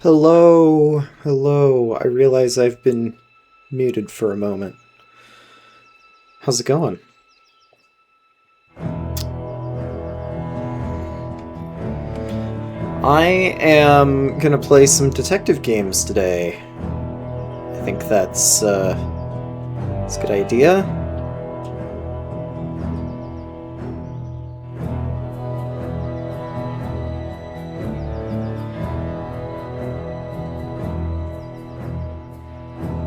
Hello, hello. I realize I've been muted for a moment. How's it going? I am gonna play some detective games today. I think that's a good idea.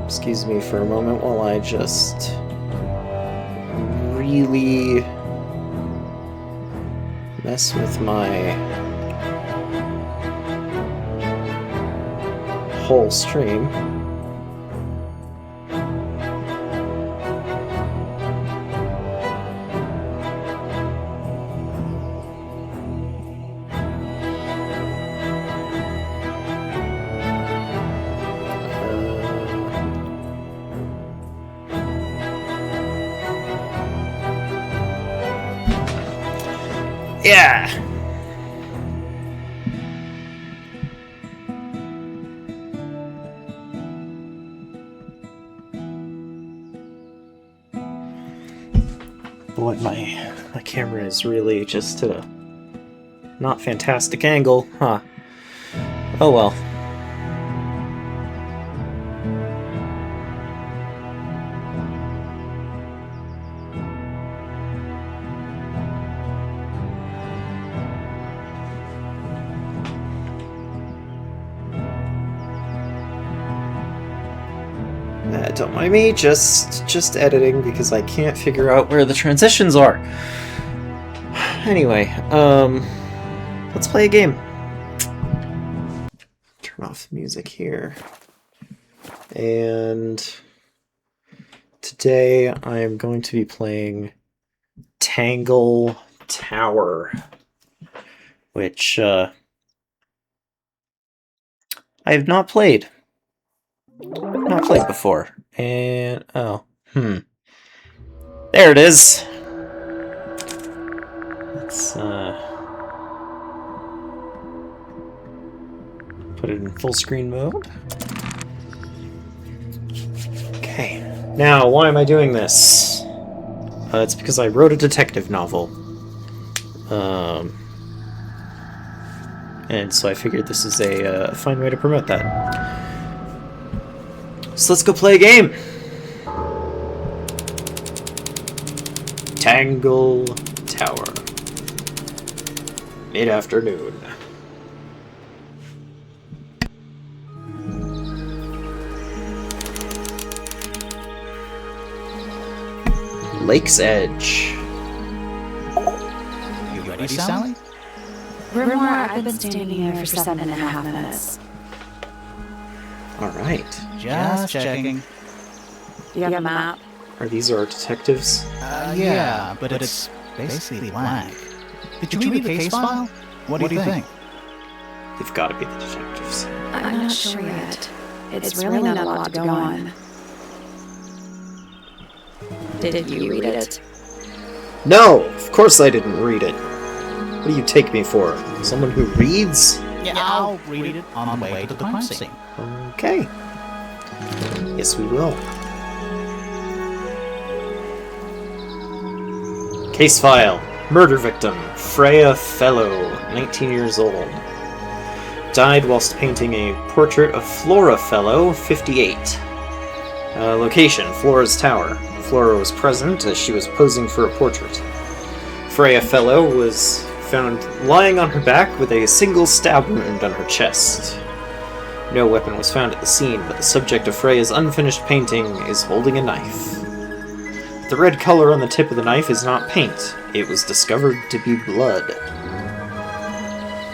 Excuse me for a moment while I just really mess with my whole stream. Yeah! Boy, my camera is really just at a not fantastic angle, huh? Oh well. Don't mind me, just editing because I can't figure out where the transitions are. Anyway, let's play a game. Turn off the music here. And today I am going to be playing Tangle Tower, which I have not played. Not played before. And there it is. Let's put it in full screen mode. Okay. Now, why am I doing this? It's because I wrote a detective novel. And so I figured this is a fine way to promote that. So let's go play a game! Tangle Tower. Mid-afternoon. Lake's Edge. You ready, Sally? Rumor, I've been standing here for 7.5 minutes. Alright. Just checking. Do you have a map? Are these our detectives? Yeah, but it's basically blank. Did you read the case file? What do you think? They've got to be the detectives. I'm not sure yet. It's really not a lot to go on. Did you read it? No! Of course I didn't read it. What do you take me for? Someone who reads? Yeah, I'll read it on the way to the crime scene. Okay. Yes, we will. Case file. Murder victim, Freya Fellow, 19 years old. Died whilst painting a portrait of Flora Fellow, 58. Location, Flora's tower. Flora was present as she was posing for a portrait. Freya Fellow was found lying on her back with a single stab wound on her chest. No weapon was found at the scene, but the subject of Freya's unfinished painting is holding a knife. The red color on the tip of the knife is not paint. It was discovered to be blood.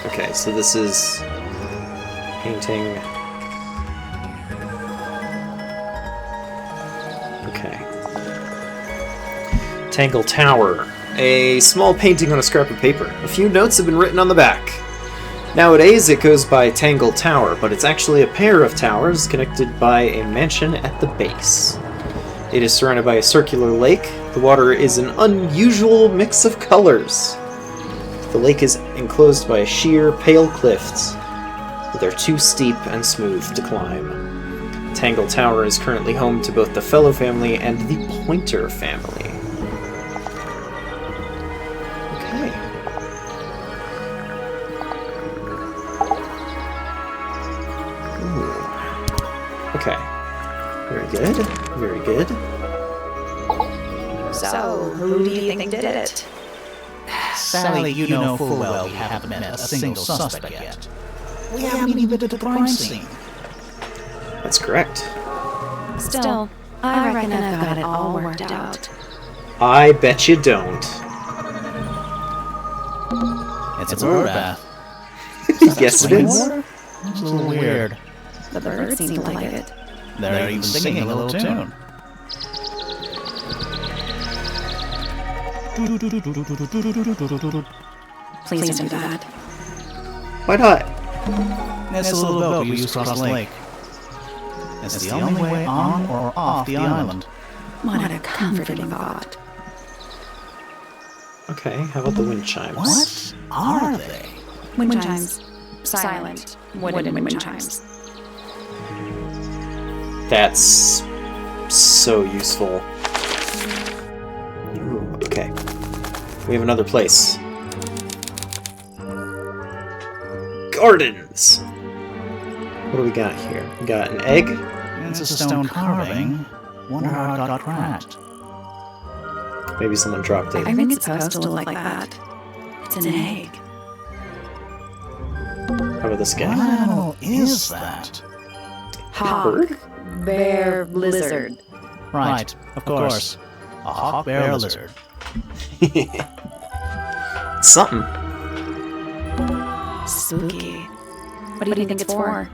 Okay, so this is painting. Okay. Tangle Tower. A small painting on a scrap of paper. A few notes have been written on the back. Nowadays it goes by Tangle Tower, but it's actually a pair of towers connected by a mansion at the base. It is surrounded by a circular lake. The water is an unusual mix of colors. The lake is enclosed by sheer, pale cliffs. They're too steep and smooth to climb. Tangle Tower is currently home to both the Fellow family and the Pointer family. Okay. Ooh. Okay. Very good. Very good. So, who do you think did it? Sally, you know full well we haven't met a single suspect yet. We haven't even been to the crime scene. That's correct. Still, I reckon I've got it all worked out. I bet you don't. It's a bird bath. Yes, it is. It's a little weird. The birds seem to like it. They're even singing a little tune. Please don't do that. Why not? That's a little boat we use to cross the lake. It's the only way on or off the island. What a comforting thought. Okay, how about the wind chimes? What are they? Wind chimes. Silent, wooden wind chimes. That's so useful. Ooh, okay. We have another place. Gardens! What do we got here? We got an egg. It's a stone carving. Wonder how it got cracked. Maybe someone dropped it. I think it's supposed to look like that. It's an egg. How about this guy? What is that? Hawk, bear, lizard. Right, of course. A hawk bear lizard. Something. Spooky. What do you think it's for?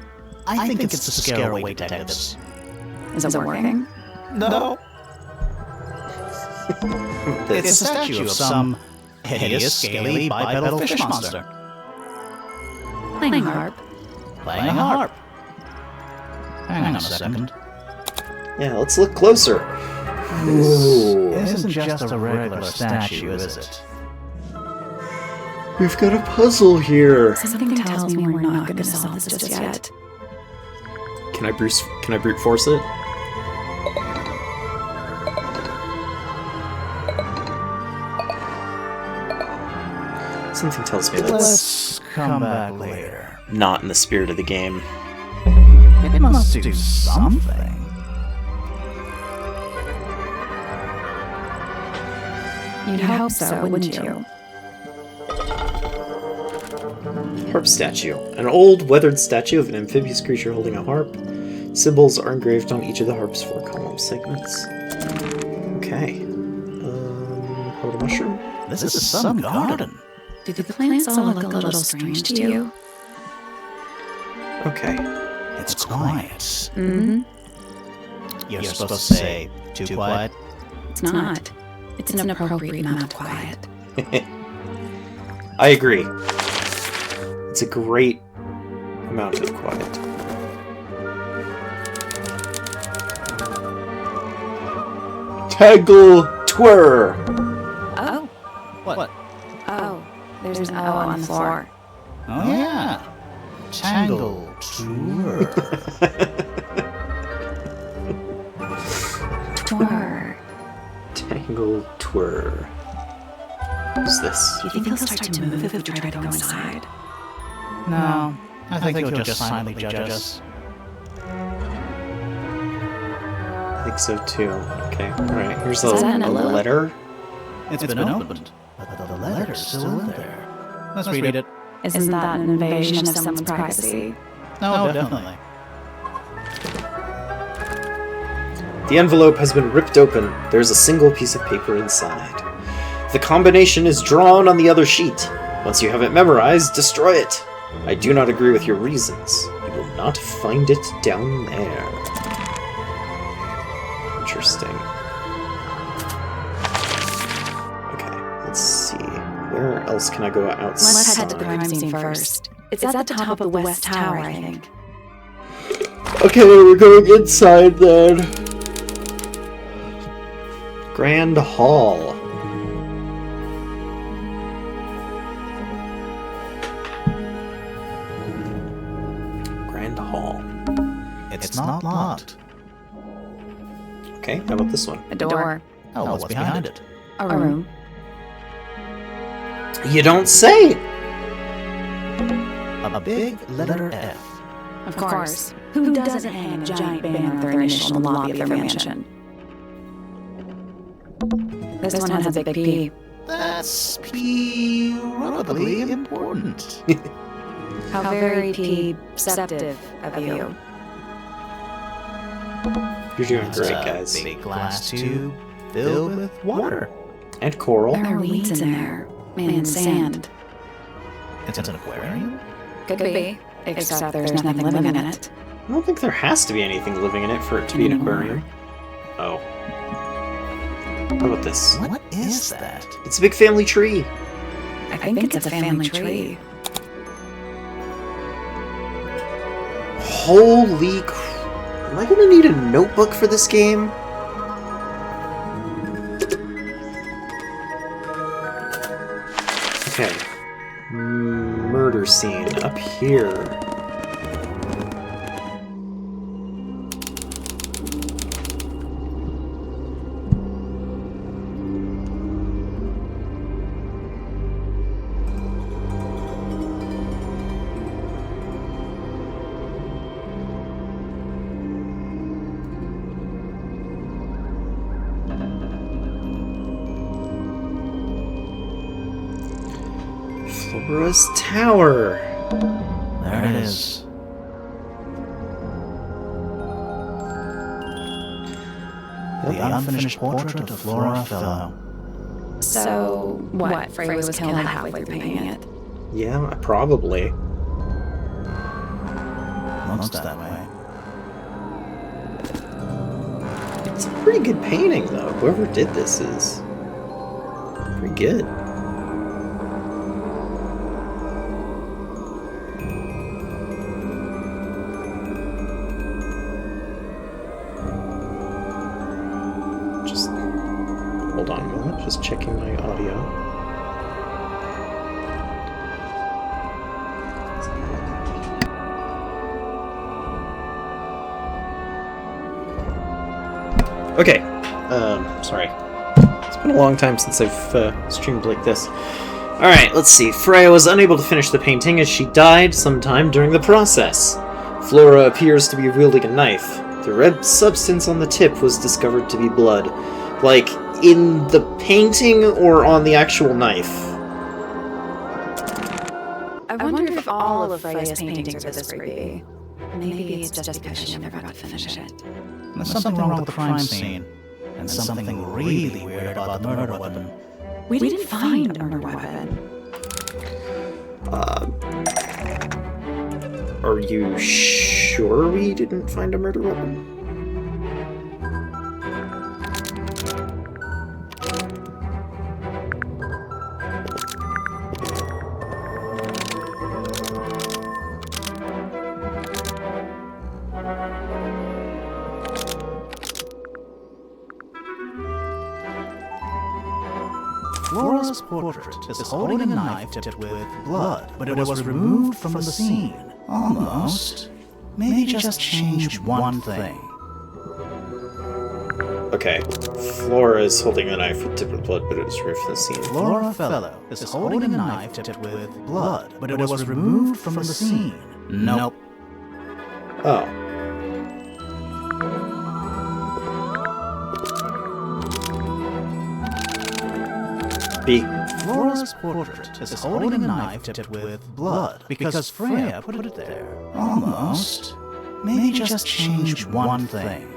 I think it's to scare away detectives. Is it working? No. It's a statue of some hideous, scaly, bipedal fish monster. Playing harp. Playing a harp. Hang on a second. Yeah, let's look closer. Ooh. This isn't just a regular statue, is it? We've got a puzzle here. Something tells me we're not going to solve this just yet. Can I brute force it? Something tells me that's Let's come back later. not in the spirit of the game. It must do something. You'd hope so, wouldn't you? Harp statue. An old, weathered statue of an amphibious creature holding a harp. Symbols are engraved on each of the harp's 4 column segments. Okay. How about a mushroom? This is some garden. Do the plants all look a little strange to you? Okay. It's quiet. Mm-hmm. You're supposed to say, too quiet? It's not. It's an appropriate amount of quiet. I agree. It's a great amount of quiet. Tangle Tower! Oh. What? Oh. There's an O on the floor. Oh, yeah. Tangle Tower. Tour. Tangle Tower. Who's this? Do you think he'll start to move if we try to go inside? No, I think he'll just silently judge us. I think so too. Okay, alright, here's a Is that an envelope? letter. It's been opened, but the letter's still in there. Let's read it. Isn't that an invasion of someone's privacy? No, definitely. The envelope has been ripped open. There's a single piece of paper inside. The combination is drawn on the other sheet. Once you have it memorized, destroy it. I do not agree with your reasons. You will not find it down there. Interesting. Okay, let's see. Where else can I go outside? Let's head to the crime scene first. It's at the top of the West Tower, I think. Okay, we're going inside then. Grand Hall. unlocked. Okay, how about this one? A door. Oh, what's behind it? A room. You don't say! A big letter F. Of course. Who doesn't hang a giant banner of their initial in the lobby of their mansion? This one has a big P. That's probably important. How very perceptive of you. You're doing It's great, a guys. big glass tube filled with water. And coral. There are weeds in there. And sand. It's an aquarium? Could be. Except there's nothing living in it. I don't think there has to be anything living in it for it to be an aquarium. Oh. How about this? What is that? It's a big family tree. I think it's a family tree. Holy Am I gonna need a notebook for this game? Okay. Murder scene up here. Flora's Tower. There it is. The unfinished portrait of Flora Fellow. So, what? Frey was killed halfway through painting it. Yeah, probably. Looks that way. It's a pretty good painting, though. Whoever did this is pretty good. Just hold on a moment, just checking my audio. Okay, sorry. It's been a long time since I've streamed like this. Alright, let's see. Freya was unable to finish the painting as she died sometime during the process. Flora appears to be wielding a knife. The red substance on the tip was discovered to be blood. Like, in the painting or on the actual knife? I wonder if all of Freya's paintings are this creepy. Maybe it's just because she never got to finish it. There's something wrong with the crime scene. And something really weird about the murder weapon. We didn't find a murder weapon. Are you sure we didn't find a murder weapon? Flora's portrait is holding a knife tipped with blood, but it was removed from the scene. Almost. Maybe just change one thing. Okay. Flora is holding a knife with tipped with blood, but it was removed from the scene. Flora Fellow is holding a knife tipped with blood, but it was removed from the scene. Nope. Oh. Flora's portrait is holding a knife tipped with blood because Freya put it there. Almost. Maybe just change one thing.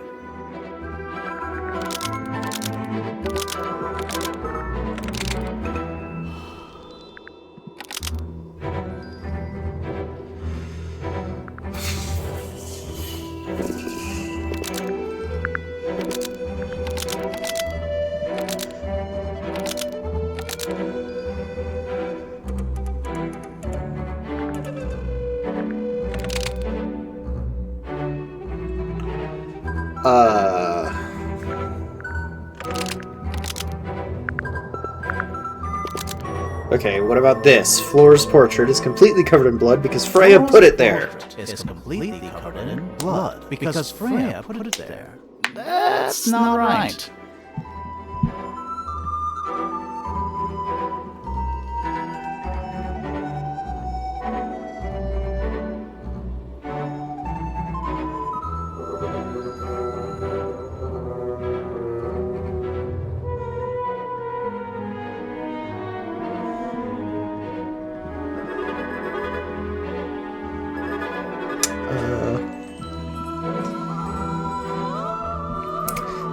Okay, what about this? Flora's portrait is completely covered in blood because Freya put it there. Is completely covered in blood because Freya put it there. That's not right.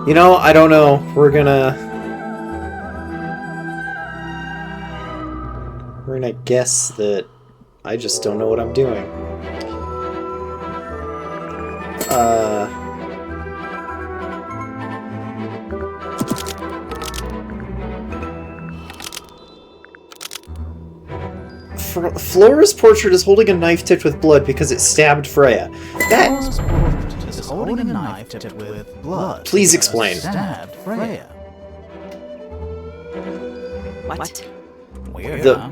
You know, I don't know. We're gonna guess that I just don't know what I'm doing. Flora's portrait is holding a knife tipped with blood because it stabbed Freya. Flora's portrait is holding a knife tipped with blood. Please explain. Stabbed Freya. What? Weird, The- huh?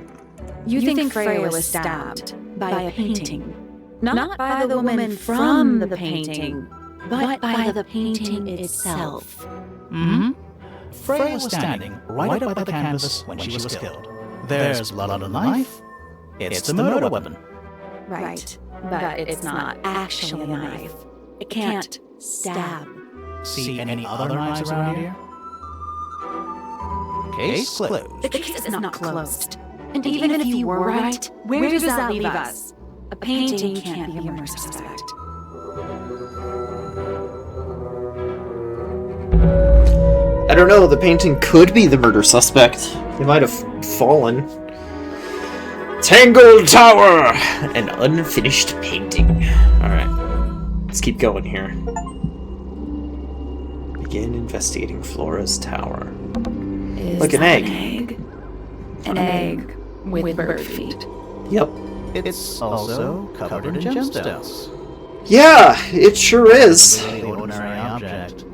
You think Freya was stabbed by a painting? Not by the woman from the painting, but by the painting itself. Mm-hmm. Freya was standing right up by the canvas when she was killed. There's blood on the knife. It's the murder weapon. Right, but it's not actually a knife. It can't stab. See any other knives around here? Case closed. The case is not closed. And even if you were right, where does that leave us? A painting can't be a murder suspect. I don't know, the painting could be the murder suspect. He might have fallen. Tangle Tower! An unfinished painting. Alright. Let's keep going here. Begin investigating Flora's tower. Like an egg. An egg with bird feet. Yep. It's also covered in gemstones. Yeah, it sure is. Really ordinary object.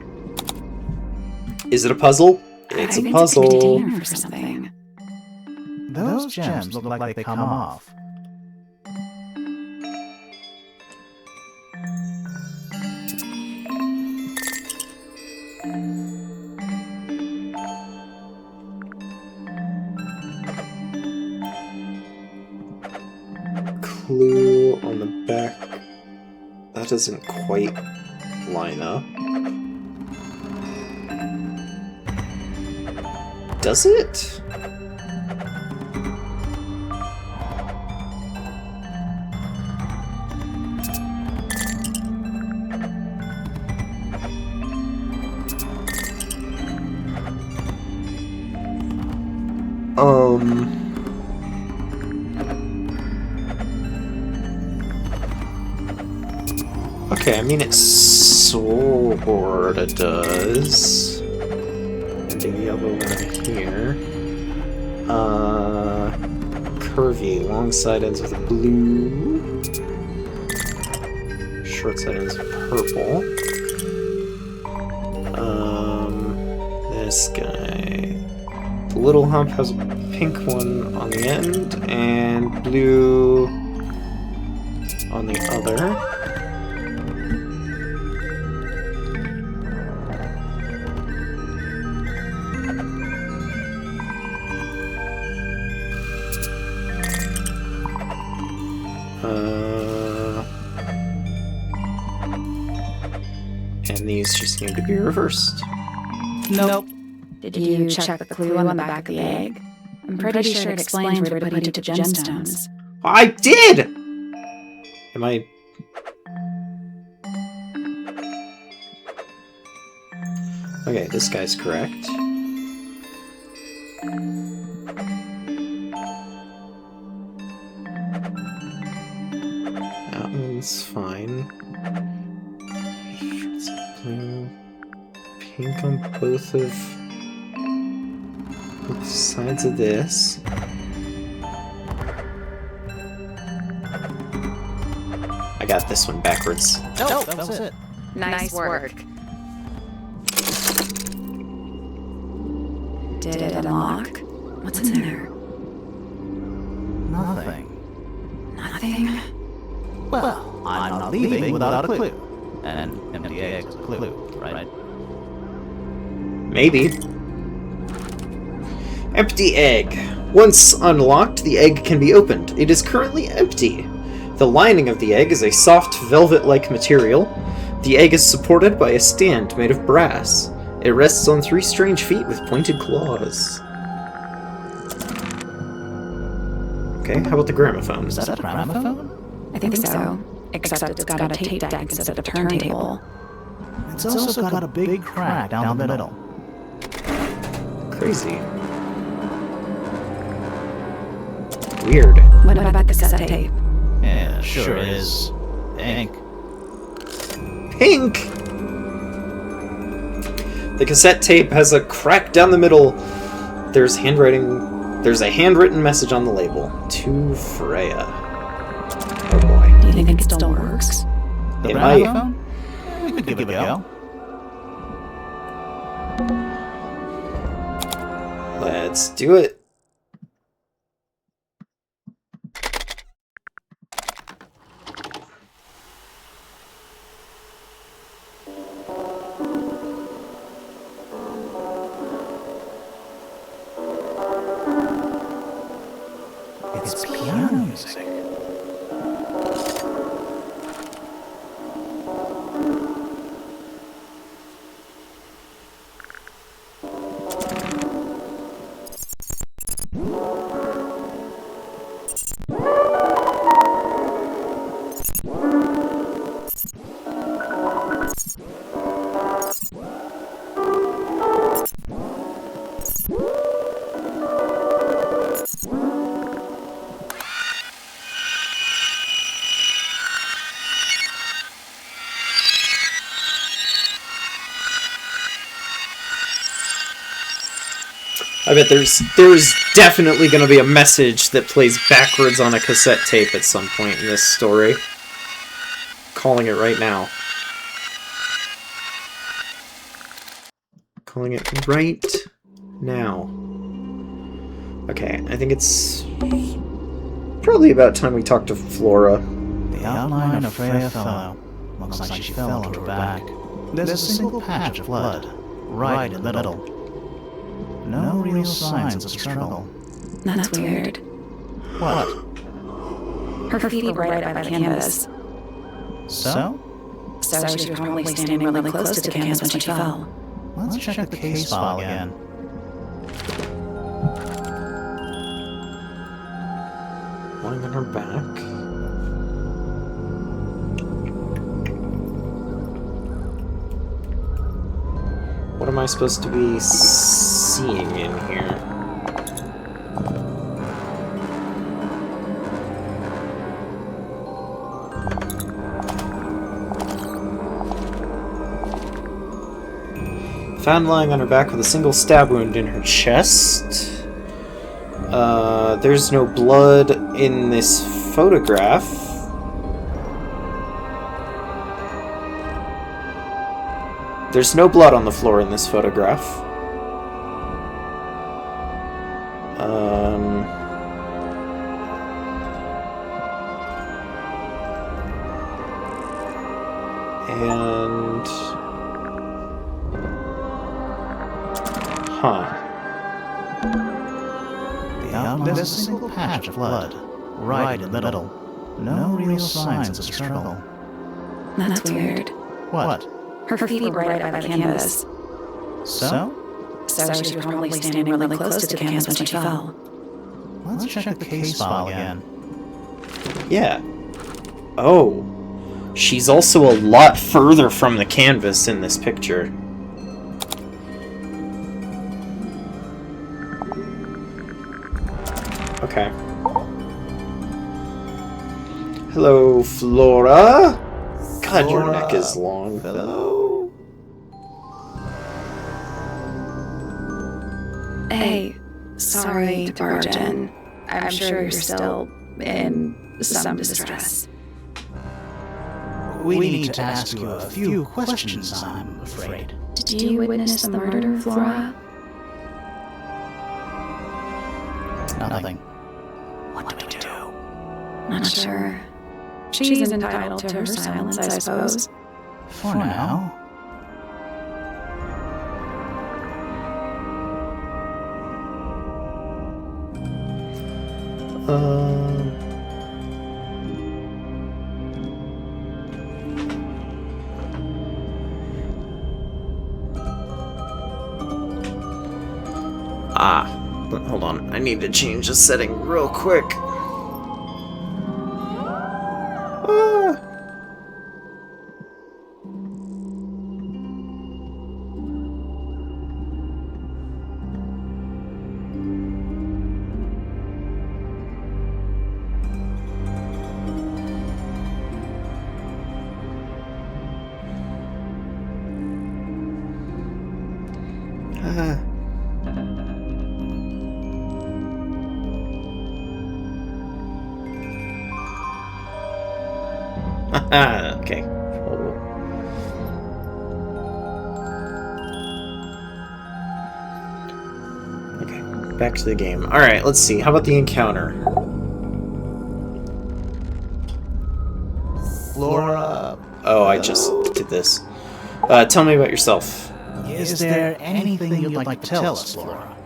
Is it a puzzle? It's a puzzle. It's a container for something. Those gems look like they come off. Clue on the back. That doesn't quite line up. Does it? Okay, I mean it sorta does. And a yellow one here. Curvy. Long side ends with blue. Short side ends with purple. This guy. The little hump has a pink one on the end, and blue on the other. And these just need to be reversed. Nope. Did you check the clue on the back of the egg? I'm pretty sure it explains where to put each gemstones. I did! Am I... Okay, this guy's correct. That one's fine. Shirts blue. Pink on both sides of this. I got this one backwards. Oh, that was it. Nice work. Did it unlock? What's in there? Nothing. Nothing? Well, I'm not leaving without a clue. An empty egg is a clue, right? Maybe. Empty egg. Once unlocked, the egg can be opened. It is currently empty. The lining of the egg is a soft velvet-like material. The egg is supported by a stand made of brass. It rests on 3 strange feet with pointed claws. Okay, how about the gramophone? Is that a gramophone? I think so. Except it's got a tape deck instead of a turntable. It's also got a big crack down the middle. Crazy. Weird. What about the cassette tape? Yeah, sure is. Pink. Pink! The cassette tape has a crack down the middle. There's a handwritten message on the label. To Freya. Oh boy. Do you think it still works? The It might. gramophone? We could give it a go. Let's do it. It's piano music. I bet there's definitely going to be a message that plays backwards on a cassette tape at some point in this story. Calling it right now. Calling it right now. Okay, I think it's probably about time we talk to Flora. The outline of Freya Fellow. Looks like she fell onto her back. There's a single patch of blood, right in the middle. No real signs of struggle. That's weird. What? Her feet were right by the canvas. So? So she was probably standing really close to the canvas when she fell. Let's check the case file again. Lying on her back. What am I supposed to be seeing in here? Found lying on her back with a single stab wound in her chest. There's no blood in this photograph. There's no blood on the floor in this photograph. And... Huh. There's a single patch of blood, right in the middle. No real signs of struggle. That's weird. What? Her feet were right by the canvas. So? So she was probably standing really close to the canvas when she fell. Let's check the case file again. Yeah. Oh. She's also a lot further from the canvas in this picture. Okay. Hello, Flora. God, your neck is long. Hello? Hey, sorry to barge in. I'm sure you're still in some distress. We need to ask you a few questions, I'm afraid. Did you witness the murder, Flora? Nothing. What do we do? Not sure. She's entitled to her silence, I suppose. For now. Hold on. I need to change the setting real quick. Okay. Okay, back to the game. Alright, let's see. How about the encounter? Flora. Oh, I just did this. Tell me about yourself. Is there anything you'd like to tell us, Flora?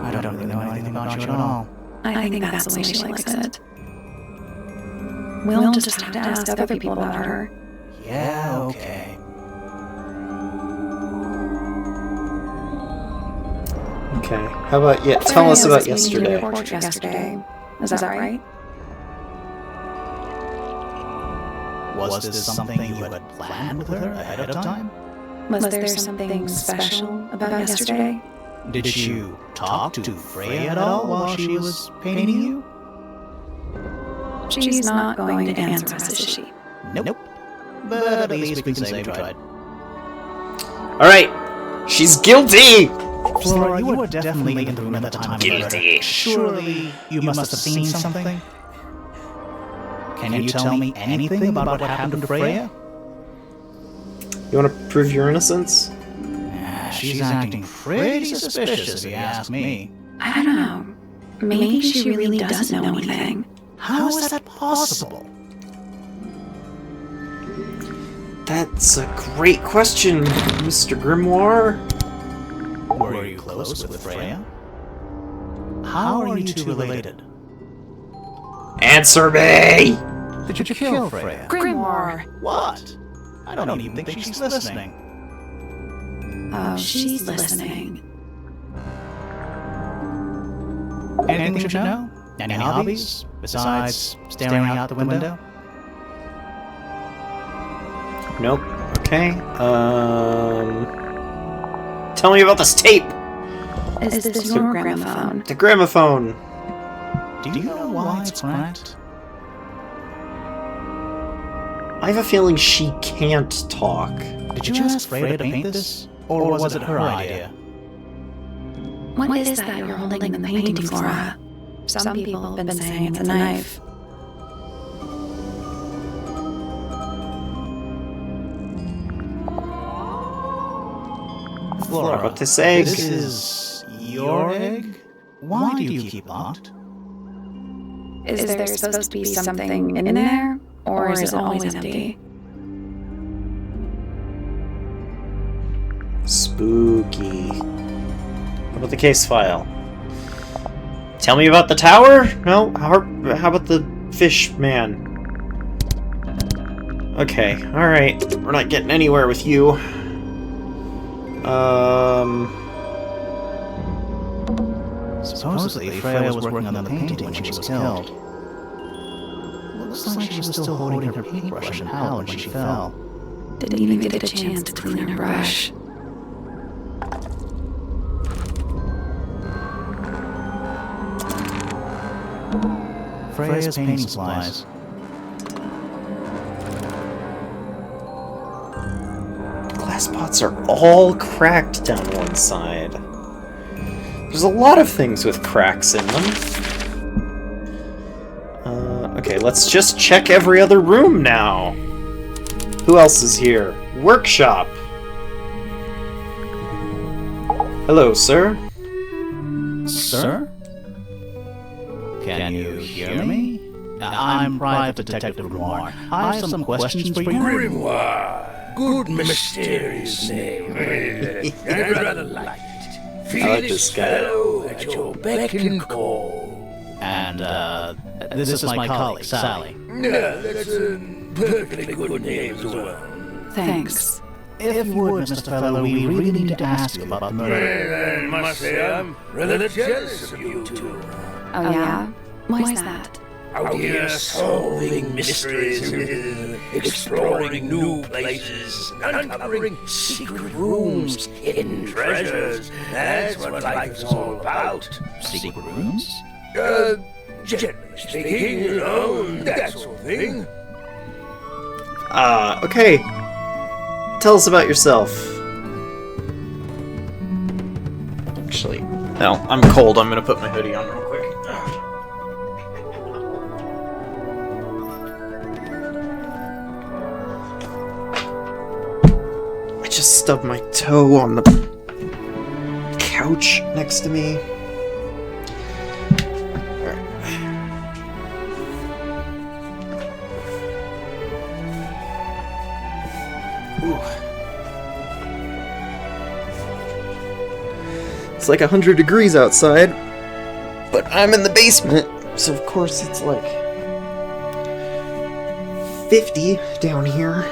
I don't really know anything about you at all. I think that's the way she likes it. We'll just have to ask other people about her. Yeah, okay. Okay. How about tell us about yesterday. Is that right? Was this something you had planned with her ahead of time? Was there something special about yesterday? Did you talk to Freya at all while she was painting you? She's not going to answer us, is she? Nope. But at least we can say we tried. Alright! She's guilty! Flora, you were definitely in the room at the time of the murder. Surely you must have seen something? Can you tell me anything about what happened to Freya? You want to prove your innocence? She's acting pretty suspicious, if you ask me. I don't know. Maybe she really doesn't know anything. How is that possible? That's a great question, Mr. Grimoire. Were you close with Freya? How are you two related? Answer me! Did you kill Freya? Grimoire! What? I don't even think she's listening. Oh, she's listening. Anything we should know? Any hobbies? Besides staring out the window? Nope. Okay. Tell me about this tape! Is this your gramophone? The gramophone! Do you know why it's cracked? I have a feeling she can't talk. Did you ask Freya to paint this? Or was it her idea? What is that you're holding in the painting, Flora? Some people have been saying it's a knife. Flora, About this egg. this is your egg? Why do you keep locked? Is there supposed to be something in there? Or is it always empty? Spooky. How about the case file? Tell me about the tower? No? How about the fish man? Okay, alright. We're not getting anywhere with you. Supposedly, Freya was working on the painting when she was killed. Looks like she was still holding her paintbrush and palette when she fell. Didn't even get a chance to clean her brush. Freya's painting supplies. Glass pots are all cracked down one side. There's a lot of things with cracks in them. Okay, let's just check every other room now. Who else is here? Workshop. Hello, sir. Sir? Can you hear me? I'm Private Detective Grimoire. I have some questions for you. Grimoire. Good mysterious name. I rather like it. Feel this guy. fellow at your beck and call. And, this is my colleague, Sally. Yeah, that's a perfectly good name as well. Thanks. If you would, Mr. Fellow, we really need to ask you about the murder. I must say I'm rather jealous of you two. Oh, yeah? Why's that? Out here solving mysteries, exploring new places, uncovering secret rooms, hidden treasures. That's what life is all about. Secret rooms? Generally speaking, you know, that sort of thing. Okay. Tell us about yourself. Actually, no, I'm cold. I'm gonna put my hoodie on real quick. I just stubbed my toe on the couch next to me. It's like 100 degrees outside, but I'm in the basement, so of course it's like 50 down here.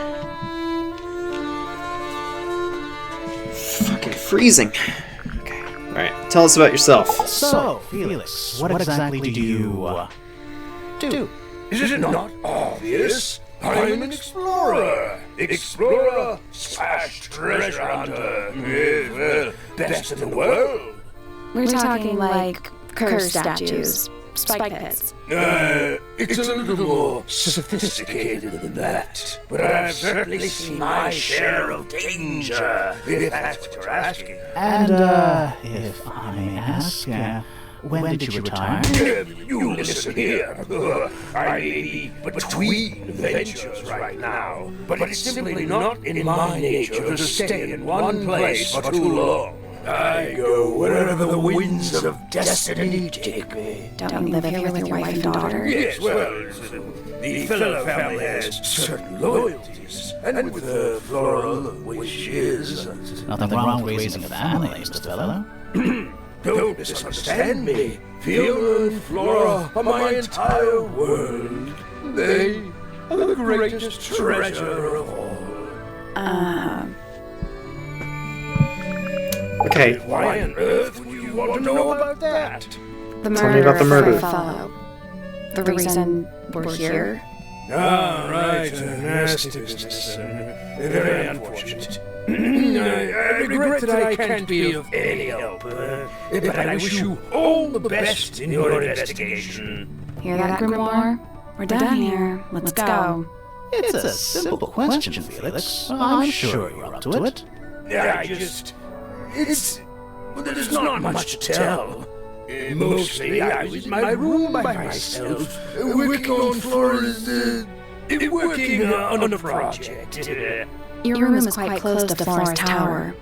Fucking freezing. Okay, alright, tell us about yourself. So, Felix, what exactly do you, do? Is it not obvious? I'm an explorer. Explorer slash treasure hunter. Yes, well, best in the world. We're talking like curse statues, spike pits. It's a little more sophisticated than that. But I've certainly seen my share of danger, if that's what you're asking. And, if I may ask, when did you retire? You listen here. I may be between ventures right now, but it's simply not in my nature to stay in one place for too long. I go wherever the winds of destiny take me. Don't you live here with your wife and daughter? Yes, well, the fellow family has certain loyalties, and with the floral wishes. Nothing wrong with raising a family, Mr. Fellow. Don't misunderstand me. Fiona and Flora are my entire world. They are the greatest treasure of all. Okay, Why on earth would you want to know about that? The Tell me about the murder murder. of Fred Fellow. The reason we're here. Ah, right, a nasty business. Very unfortunate. I regret that I can't be of any help, but I wish you all the best in your investigation. Hear that, Grimoire? We're done here. Let's go. It's a simple question, Felix. I'm sure you're up to it. There's not much to tell. Mostly, I was in my room by myself, working on Flora's, working on a project. Your room is quite close to Flora's tower.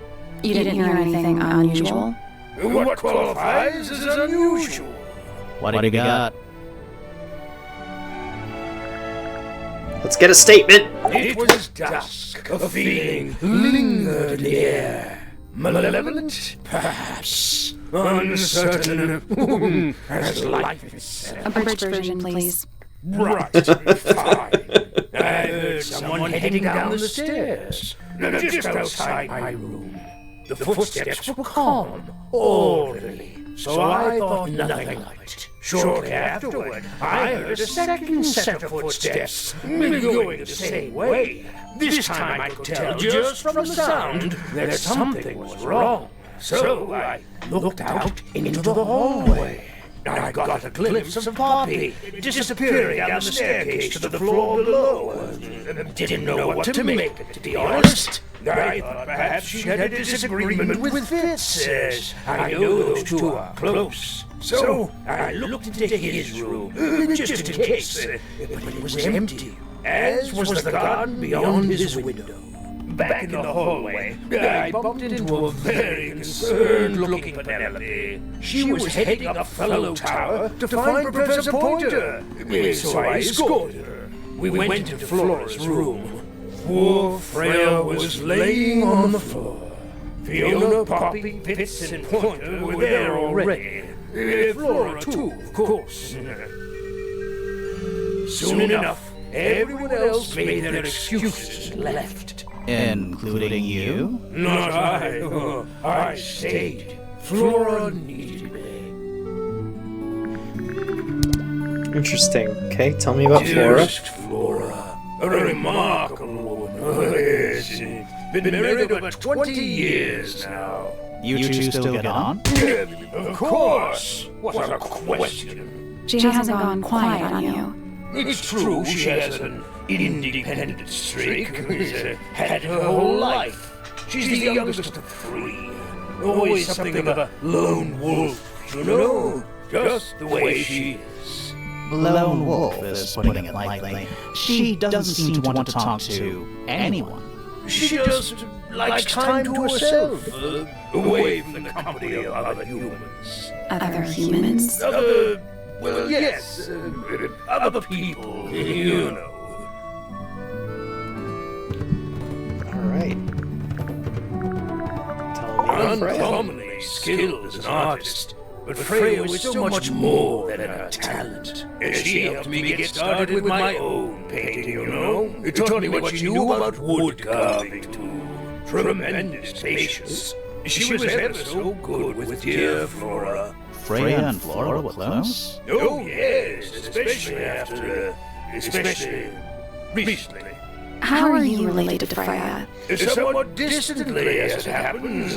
You didn't hear anything unusual? What qualifies as unusual? What do you got? let's get a statement. It was dusk. A feeling lingered in the air. Malevolent? Perhaps. Uncertain as life itself. Abridged version, please. Right. Fine. I heard someone heading down the stairs. Just outside my room. The footsteps were calm, orderly. So I thought nothing of it. Shortly afterward, I heard a second set of footsteps, going the same way. This time I could tell just from the sound that something was wrong. So I looked out into the hallway. I got a glimpse of Poppy disappearing down the staircase to the floor below. Didn't know what to make of it, to be honest. I thought perhaps she had a disagreement with Fitz, as I know those two are close. So I looked into his room, just in case, but it was empty, as was the garden beyond his window. Back in the hallway, I bumped into a very concerned-looking Penelope. She was heading up Fellow Tower to find Professor Pointer, so I escorted her. We went to Flora's room. Poor Freya was laying on the floor. Fiona, Poppy, Pitts, and Pointer were there already. Flora, too, of course. Soon enough, everyone else made their excuses and left. Including you? Not I. I stayed. Flora needed me. Interesting. Okay, tell me about Flora. Dearest Flora, a remarkable woman. Yes, been married over 20 years now. You two still get on? Of course. What a question. She hasn't gone quiet on you. It's true she has an independent streak. Had her whole life. She's the youngest of three. Always something of a lone wolf, you know? Just the way she is. Lone wolf is putting it lightly. She doesn't seem to want to talk to anyone. She just likes time to herself, away from the company of other humans. Other humans? Well, yes, other people, you know. Alright. Tell me about Freya. Uncommonly skilled as an artist, but Freya was so much more than her talent. She helped me get started with my own painting, you know. It taught me what she knew about wood carving, too. Tremendous patience. She was ever so good with dear Flora. Freya and Flora were close? Oh, yes, especially recently. How are you related to Freya? Somewhat distantly, as it happens.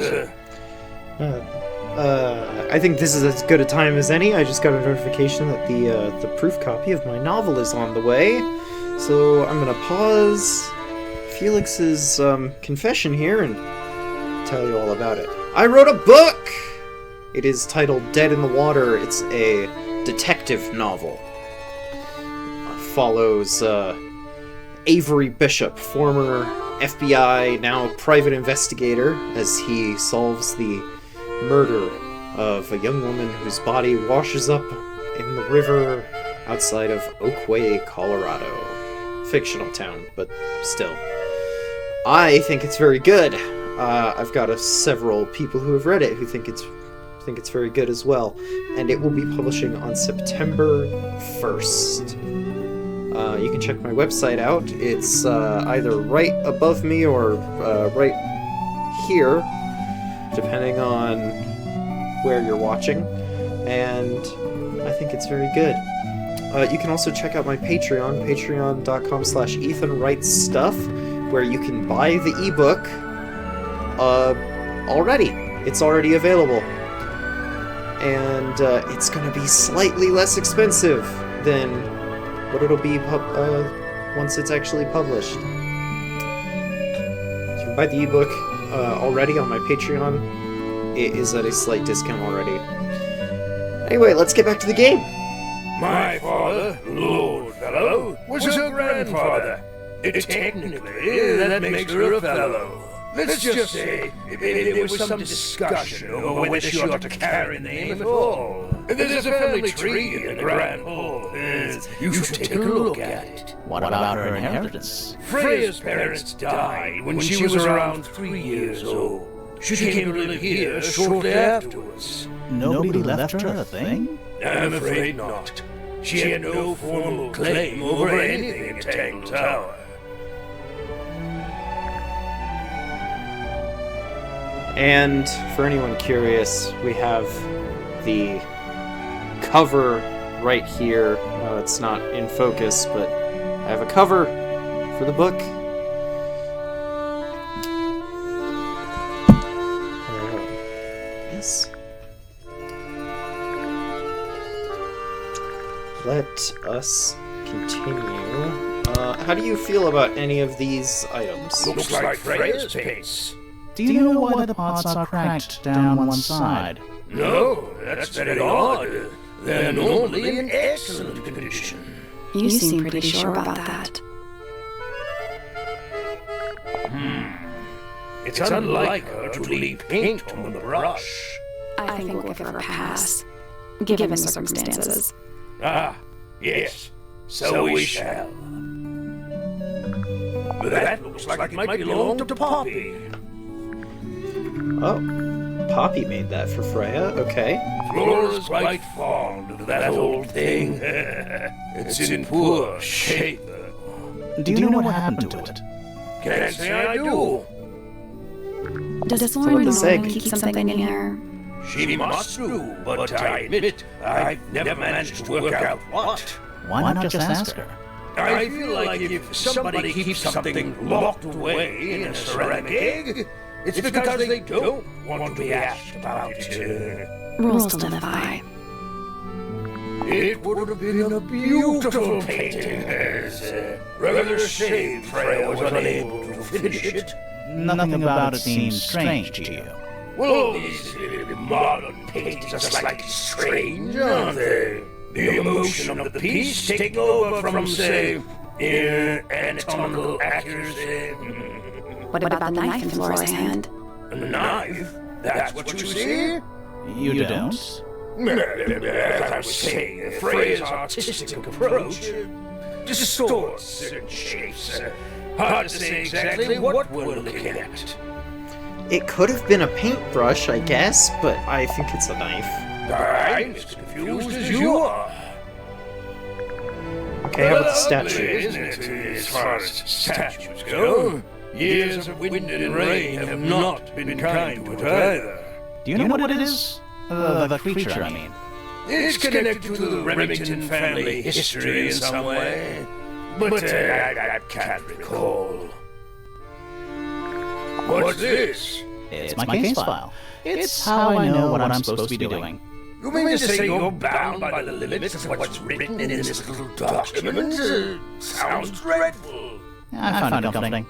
I think this is as good a time as any. I just got a notification that the proof copy of my novel is on the way. So I'm gonna pause Felix's confession here and tell you all about it. I wrote a book! It is titled Dead in the Water. It's a detective novel. Follows Avery Bishop, former FBI, now private investigator, as he solves the murder of a young woman whose body washes up in the river outside of Oakway, Colorado. Fictional town, but still. I think it's very good. I've got several people who have read it who think it's very good as well, and it will be publishing on September 1st. You can check my website out. It's either right above me or right here, depending on where you're watching, and I think it's very good. You can also check out my Patreon, patreon.com/EthanWrightsStuff, where you can buy the ebook already. It's already available. And it's going to be slightly less expensive than what it'll be once it's actually published. You can buy the ebook already on my Patreon. It is at a slight discount already. Anyway, let's get back to the game. My father, Lord Fellow, was her grandfather. Technically, that makes her a fellow. Let's just say there was some discussion over whether she ought to carry the name at all. There's a family tree in the Grand Hall. You should take a look at it. What about her inheritance? Freya's parents died when she was around 3 years old. She came to live here shortly afterwards. Nobody left her a thing? I'm afraid not. She had no formal claim over anything in Tangle Tower. And for anyone curious, we have the cover right here. It's not in focus, but I have a cover for the book. Yes. Let us continue. How do you feel about any of these items? Looks like Freya's paints. Do you know why the pots are cracked down one side? No, that's very odd. They're normally in excellent condition. You seem pretty sure about that. It's unlike her to leave paint on the brush. I think we'll give her a pass, given the circumstances. Ah, yes, so we shall. But that looks like it might belong to Poppy. Oh, Poppy made that for Freya. Okay. Flora's quite fond of that old thing. It's in poor shape. Do you know what happened to it? Can't say I do. Does Lauren the sake. keep something in here? She must do, but I admit I've never managed to work out what. Why not just ask her? I feel like if somebody keeps something locked away in a ceramic egg, it's because they don't want to be asked about it. Rules to live by. It would have been a beautiful painting. It's a rather shame Freya was unable to finish it. Nothing about it seems strange to you. Well, these modern paintings are slightly strange, aren't they? The emotion of the piece taking over from, say, anatomical accuracy. What about the knife in Flora's hand? A knife? That's what you see? You don't? As I was saying, Freya's artistic approach distorts certain shapes. Hard to say exactly what we're looking at. It could have been a paintbrush, I guess, but I think it's a knife. I'm as confused as you are. Okay, how about the Lovely, statue? isn't it? As far as statues go, years of wind and rain have not been kind to it either. Do you know what it is? The creature, I mean. It's connected to the Remington family history in some way, but I can't recall. What's this? It's my case file. It's how I know what I'm supposed to be doing. You mean to say you're bound by the limits of what's written in this little document? Sounds dreadful. I find it comforting.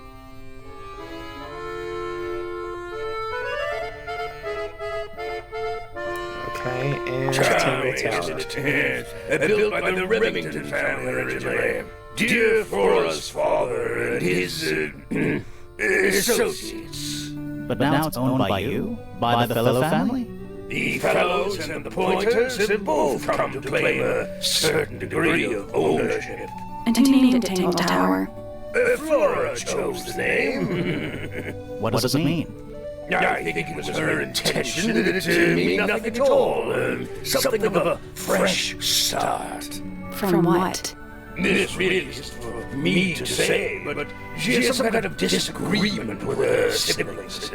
Okay, and Tangle Tower. Built by the Remington family originally. Dear Flora's father and his associates. But now it's owned by you? By the Fellow family? The Fellows and the Pointers have both come to claim a certain degree of ownership. And who named it Tangle Tower? Flora chose the name. What does it mean? I think it was her intention that it mean nothing at all. Something of a fresh start. From what? This really is for me to say, but she has some kind of disagreement with her siblings.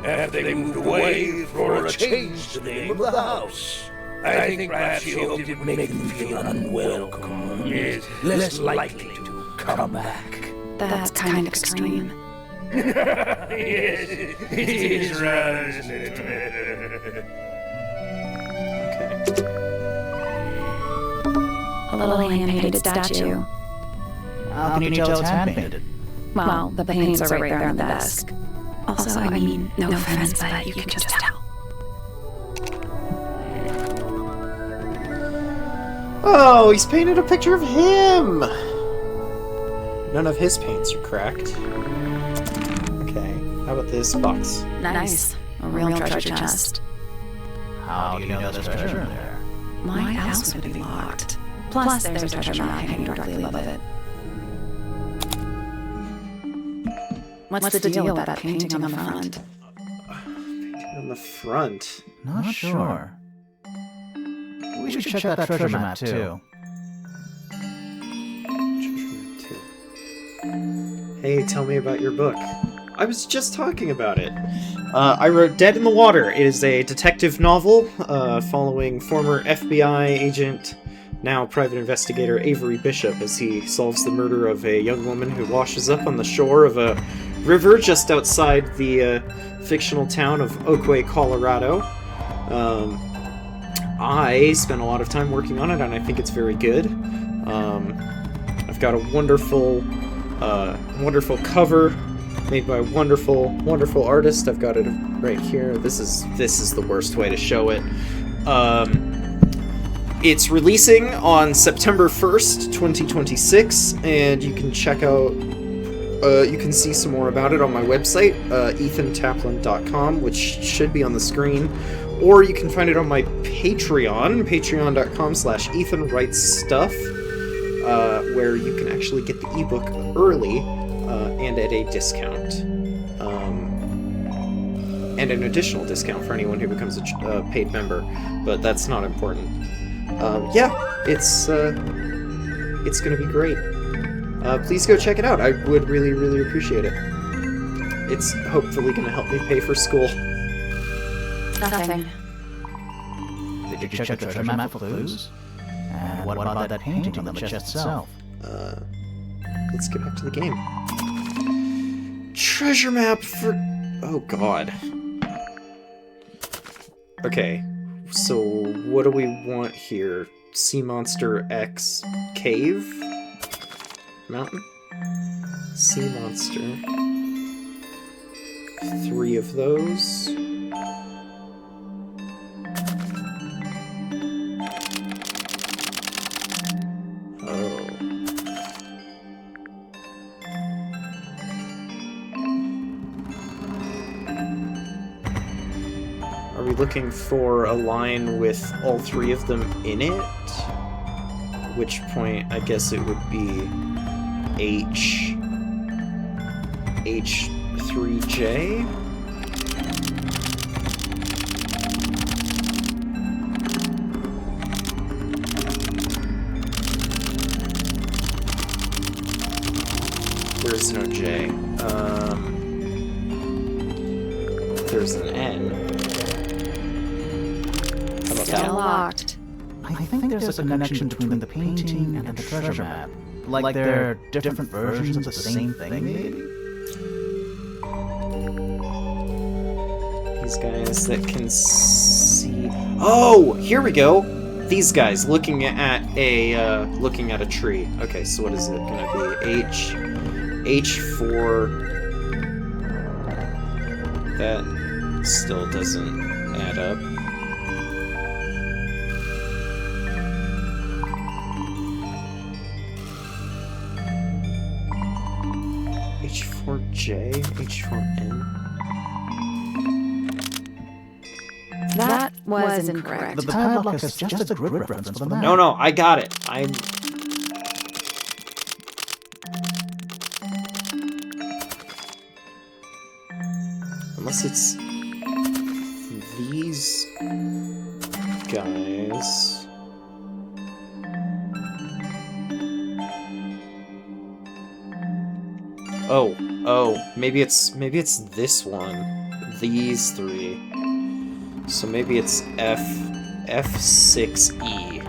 After they moved away, Flora changed the name of the house. I think perhaps she hoped it would make them feel unwelcome, less likely to come back. That's kind of extreme. Yes, it is rather, isn't it? Okay. A little hand-painted statue. How can you tell it's hand-painted? Well, the paints are right there on the desk. Also, I mean, no offense, but you can just tell. Oh, he's painted a picture of him! None of his paints are cracked. Okay, how about this box? Nice. A real treasure chest. How do you know there's treasure in there? My house would be locked. Plus, there's a treasure map hanging directly above it. What's the deal with that painting on the front? On the front? Not sure. We should check that treasure map too. Hey, tell me about your book. I was just talking about it. I wrote Dead in the Water. It is a detective novel following former FBI agent, now private investigator Avery Bishop, as he solves the murder of a young woman who washes up on the shore of a river just outside the fictional town of Oakway, Colorado. I spent a lot of time working on it, and I think it's very good. I've got a wonderful cover made by a wonderful artist. I've got it right here. This is the worst way to show it. It's releasing on September 1st, 2026, and you can check out you can see some more about it on my website, ethantaplin.com, which should be on the screen. Or you can find it on my Patreon, patreon.com/EthanWritesStuff, where you can actually get the ebook early and at a discount. And an additional discount for anyone who becomes a paid member, but that's not important. Yeah, it's gonna be great. Please go check it out. I would really, really appreciate it. It's hopefully gonna help me pay for school. Nothing. Did you check the treasure map for clues? And what about that painting on the chest itself? Let's get back to the game. Treasure map for... Oh, God. Okay, so what do we want here? Sea Monster X Cave? Mountain? Sea Monster. 3 of those. Looking for a line with all 3 of them in it, at which point I guess it would be H3J. There's no J. There's an N. Still locked. I think there's a connection between the painting and the treasure map. Like they're different versions of the same thing, maybe? These guys that can see... Oh! Here we go! These guys looking at a tree. Okay, so what is it gonna be? H4... That still doesn't add up. H4J? H4N? That was incorrect. The padlock is just a grid reference for the map. No, I got it. Unless it's these guys. Oh, maybe it's this one. These 3. So maybe it's F6E.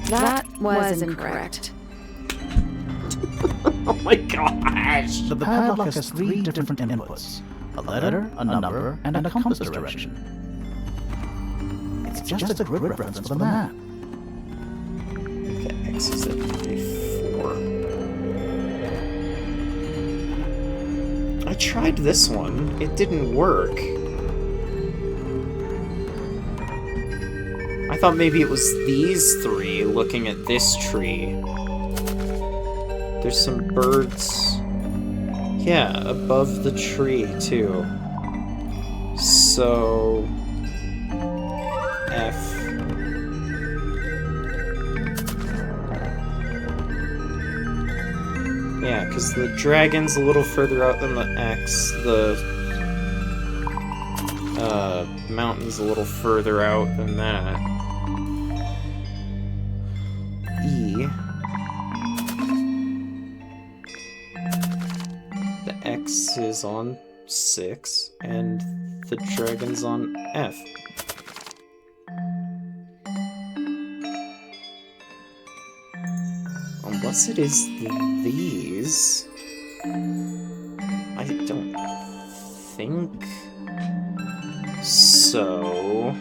That was incorrect. Oh my gosh! The padlock has 3 different inputs. A letter, a number, and a compass direction. It's just a grid reference for the map. The X is at A4. I tried this one. It didn't work. I thought maybe it was these 3 looking at this tree. There's some birds... Yeah, above the tree, too. So... F... Yeah, because the dragon's a little further out than the X. The... mountain's a little further out than that. E... X is on 6, and the dragon's on F. Unless it is these... I don't think so.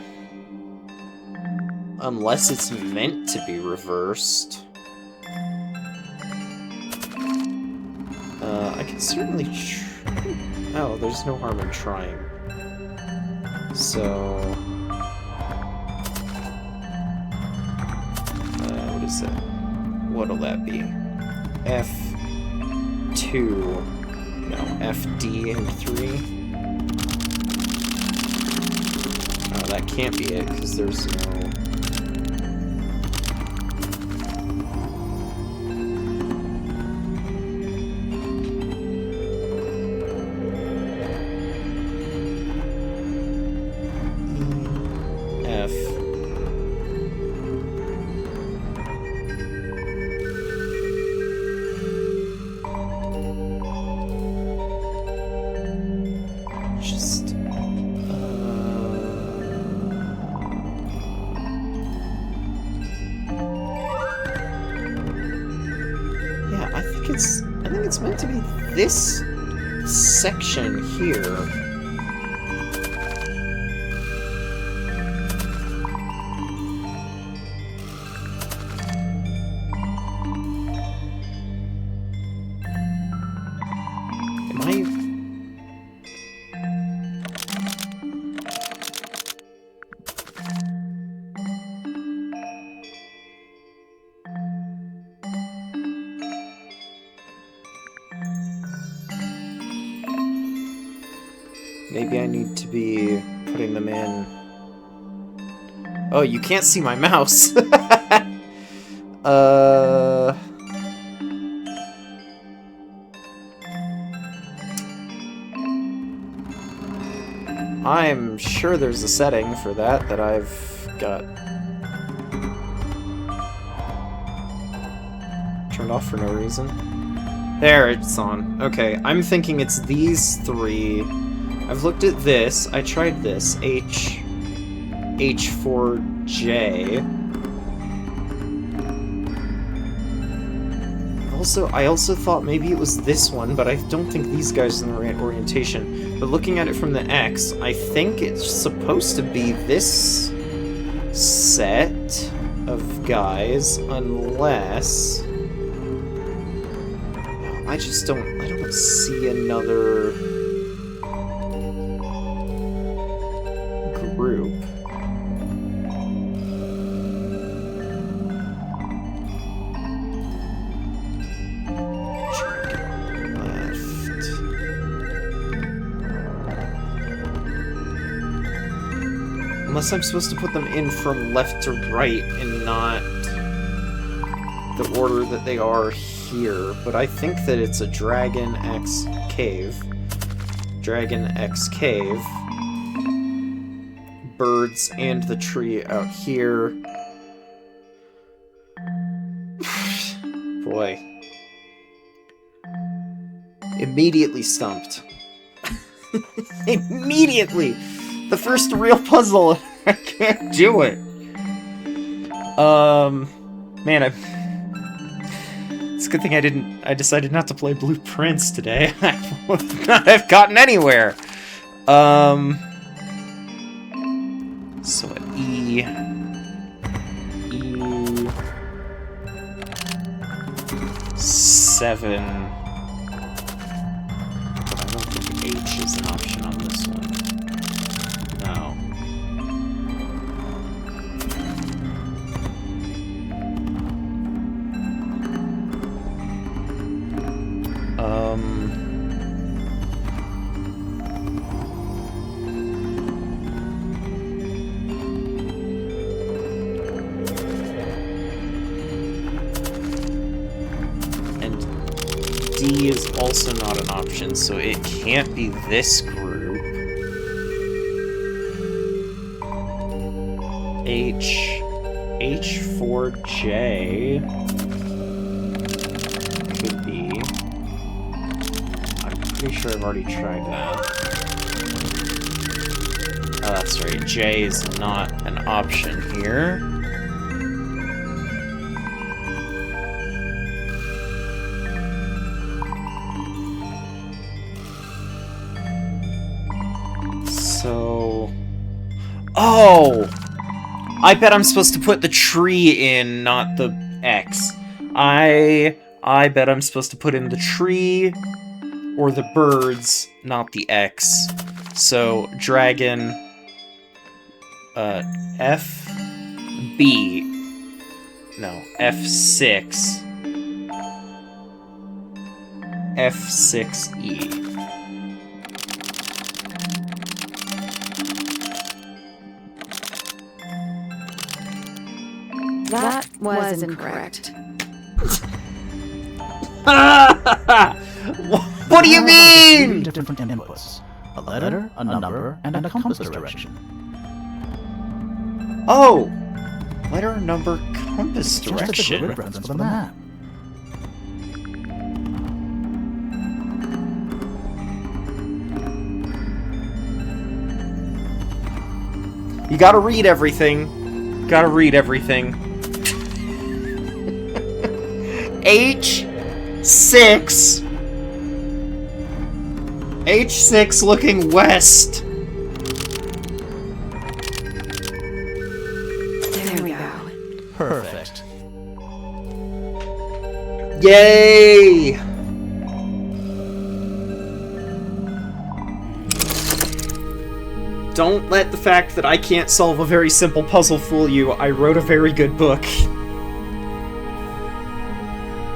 Unless it's meant to be reversed. I can certainly try. Oh, there's no harm in trying. So... what is it? What'll that be? F2... No, FD and 3? Oh, that can't be it, because there's no... F. Just... Yeah, I think it's meant to be this section here. Am I... Maybe I need to be putting them in... Oh, you can't see my mouse! I'm sure there's a setting for that I've got turned off for no reason. There, it's on. Okay, I'm thinking it's these three. I've looked at this. I tried this. H4J. I also thought maybe it was this one, but I don't think these guys are in the right orientation. But looking at it from the X, I think it's supposed to be this set of guys, unless... I don't see another group. Unless I'm supposed to put them in from left to right and not the order that they are here. But I think that it's a Dragon X cave. Dragon X cave. Birds and the tree out here. Boy. Immediately stumped. Immediately! The first real puzzle, I can't do it. Man, it's a good thing I decided not to play Blueprints today. I would not have gotten anywhere. So at E7. I don't think H is an option on this one. No. And D is also not an option, so it can't be this group. H4J could be. I'm pretty sure I've already tried that. Oh, that's right. J is not an option here. So... Oh! I bet I'm supposed to put the tree in, not the X. I bet I'm supposed to put in the tree or the birds, not the X. So, Dragon FB. No, F6. F6E. That was incorrect. What do you mean? Different inputs. A letter, a number, and a compass direction. Oh! Letter, number, compass Just a direction. grid reference for the map. You gotta read everything. Gotta read everything. H6. H6 looking west. There we go. Perfect. Yay! Don't let the fact that I can't solve a very simple puzzle fool you. I wrote a very good book.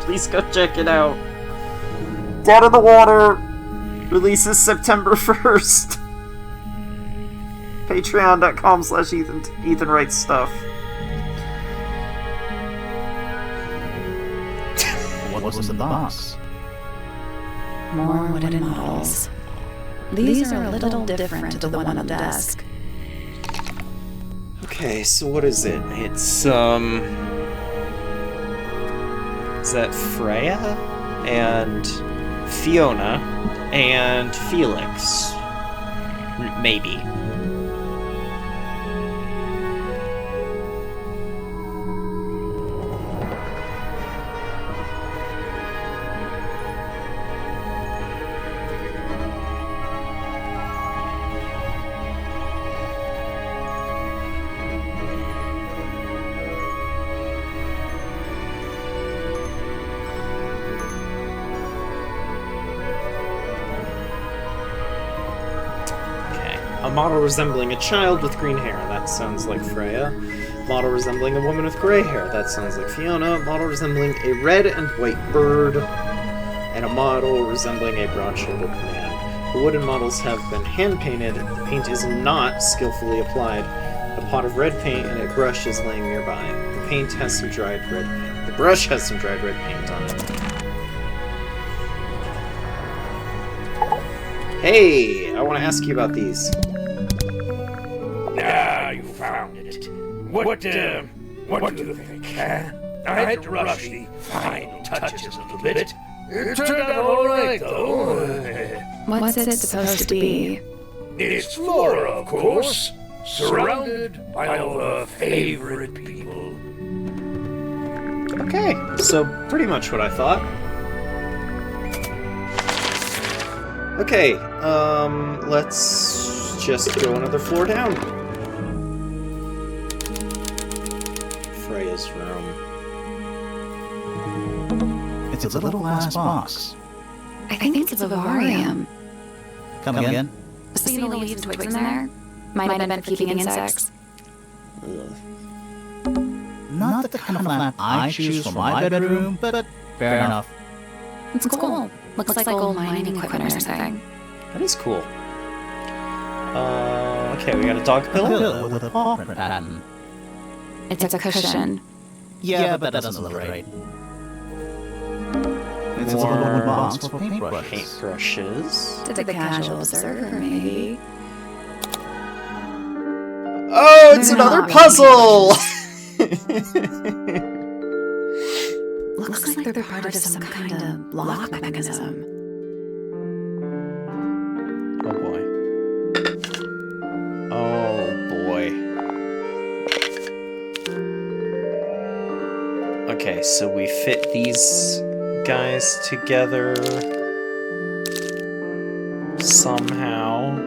Please go check it out. Dead in the Water releases September 1st. Patreon.com/Ethan writes stuff. What was in the box? More wooden models. These are a little different to the one on the desk. Okay, so what is it? It's, is that Freya? And Fiona? And Felix? Maybe. A model resembling a child with green hair. That sounds like Freya. Model resembling a woman with gray hair. That sounds like Fiona. Model resembling a red and white bird. And a model resembling a broad-shouldered man. The wooden models have been hand-painted. The paint is not skillfully applied. A pot of red paint and a brush is laying nearby. The paint has some dried red paint. The brush has some dried red paint on it. Hey, I want to ask you about these. Ah, you found it. What do you think, huh? I had to rush the final touches a little bit. It turned out all right, though. What's it supposed to be? It's Flora, of course, surrounded by all her favorite people. Okay, so pretty much what I thought. Okay, let's just go another floor down. Freya's room. It's a little glass box. I think it's a vivarium. Come again? See the leaves and twigs in there? Might have been for keeping insects. Not the kind of lamp I choose for my bedroom, but fair enough. It's cool. Looks like old mining equipment or something. That is cool. Okay, we got a dog A pillow? pillow with a paw print pattern. It's a cushion. Yeah, but that doesn't look right. It's a little wooden box for paintbrushes. Paintbrushes. To the casual observer, maybe. Oh, it's They're another not puzzle! Looks like they're part of some kind of lock mechanism. Oh boy. Oh boy. Okay, so we fit these guys together somehow.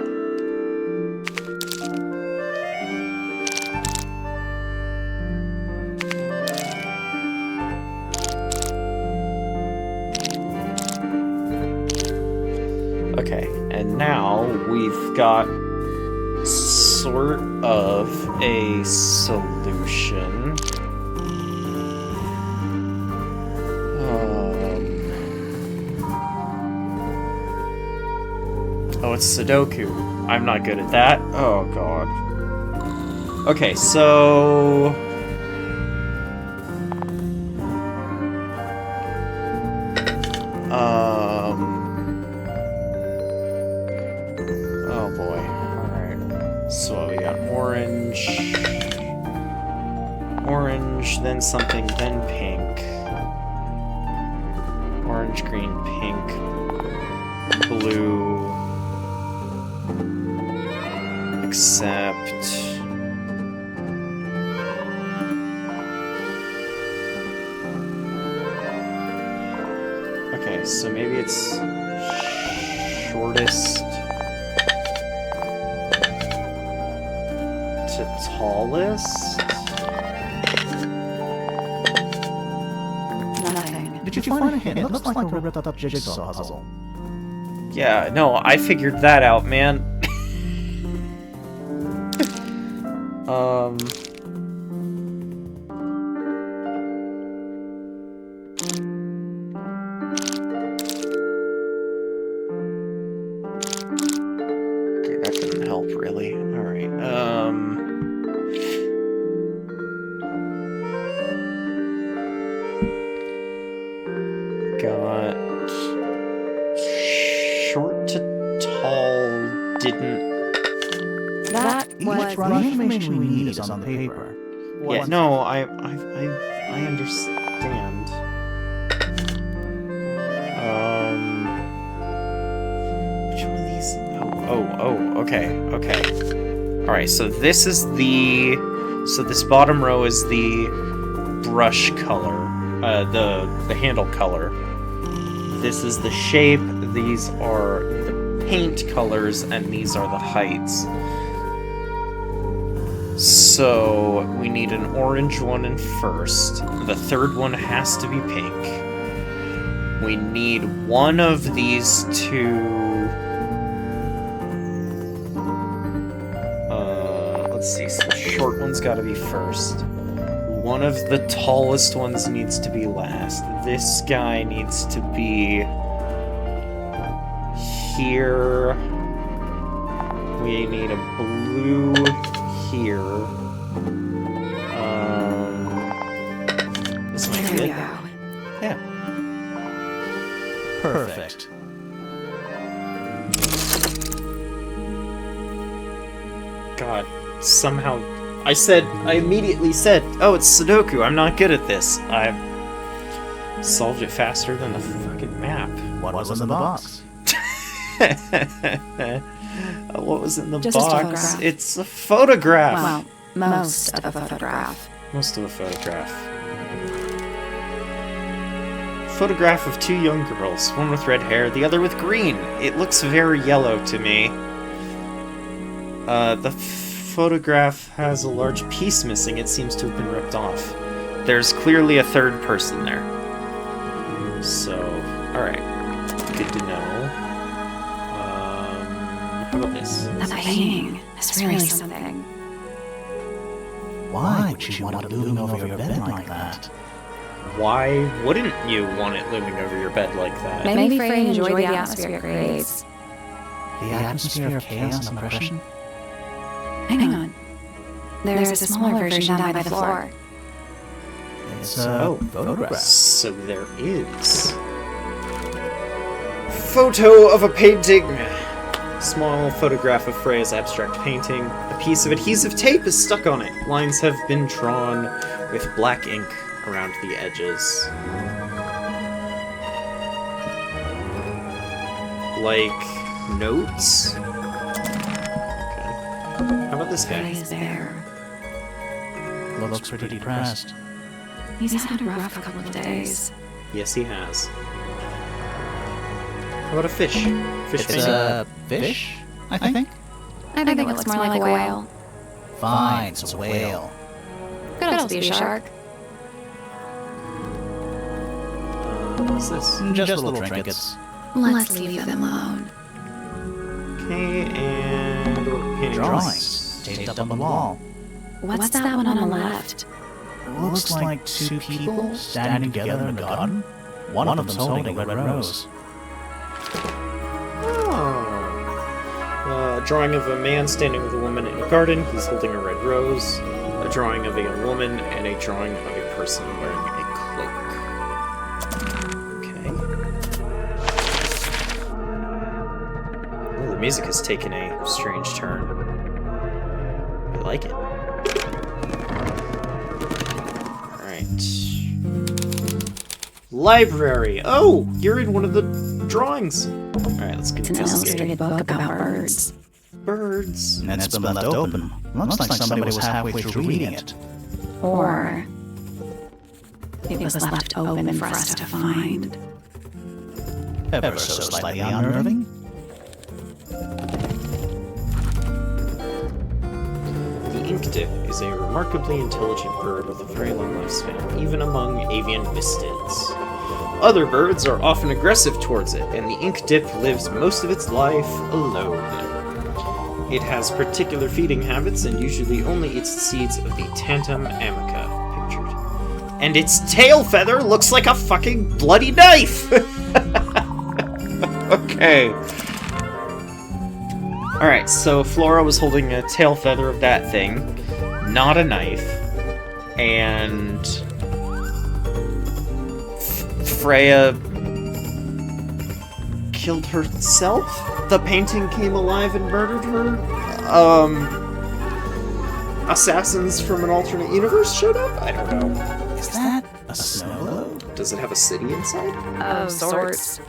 Okay, and now we've got sort of a solution. Oh, it's Sudoku. I'm not good at that. Oh, God. Okay, so... Oh, boy. Alright. So, we got orange... Orange, then something, then pink. Orange, green, pink, blue... Except... Okay, so maybe it's shortest to tallest? Nothing. Did you find a hint? It looks like a ripped-up jigsaw puzzle. Yeah, no, I figured that out, man. Okay, that didn't help, really. Alright, got... Short to tall didn't... That was The information we need is on the paper. Yeah, no, I understand. Which one of these? Okay. Alright, so this is the... So this bottom row is the brush color. The handle color. This is the shape, these are the paint colors, and these are the heights. So, we need an orange one in first. The third one has to be pink. We need one of these two... let's see, so the short one's gotta be first. One of the tallest ones needs to be last. This guy needs to be... here. We need a blue... here. This might be There it. we go. Yeah. Perfect. God, somehow... I immediately said, oh, it's Sudoku, I'm not good at this. I solved it faster than the fucking map. What was in the box? What was in the Just a box? photograph. It's a photograph. Well, most of a photograph. Most of a photograph. Photograph of two young girls, one with red hair, the other with green. It looks very yellow to me. The photograph has a large piece missing. It seems to have been ripped off. There's clearly a third person there. So, alright. Good to know. How about this? The painting is really something. Why would you want it looming over your bed like that? Why wouldn't you want it looming over your bed like that? Maybe Frey enjoyed the atmosphere it creates. The atmosphere of chaos and oppression? Hang on. There's a smaller version down by the floor. It's a photograph. So there is. Photo of a painting! Small photograph of Freya's abstract painting. A piece of adhesive tape is stuck on it. Lines have been drawn with black ink around the edges. Like notes? Okay. How about this guy? Frey is there. Looks pretty depressed. He's had a rough couple of days. Yes, he has. How about a fish? Fish It's painting? a fish, I think? I think it looks more like a whale. Fine, it's a whale. Could also be a shark. What's this? Just little trinkets. Let's leave them alone. Okay, and what painting Drawings. taped up on the wall. What's that one on the left? Looks like two people standing together in the garden. One of them's holding a red rose. A drawing of a man standing with a woman in a garden. He's holding a red rose. A drawing of a young woman, and a drawing of a person wearing a cloak. Okay. Oh, the music has taken a strange turn. I like it. Alright. Library! Oh! You're in one of the drawings! Alright, let's get It's an illustrated book about birds. Birds. And it's been left open. Looks like somebody was halfway through reading it. Or it was left open for us to find. Ever so slightly unnerving. The inkdip is a remarkably intelligent bird with a very long lifespan, even among avian mystids. Other birds are often aggressive towards it, and the inkdip lives most of its life alone. It has particular feeding habits and usually only eats the seeds of the Tantum amica, pictured. And its tail feather looks like a fucking bloody knife! Okay. Alright, so Flora was holding a tail feather of that thing, not a knife, and Freya killed herself? The painting came alive and murdered her? Assassins from an alternate universe showed up? I don't know. Is that a snow globe? Does it have a city inside? Of sorts.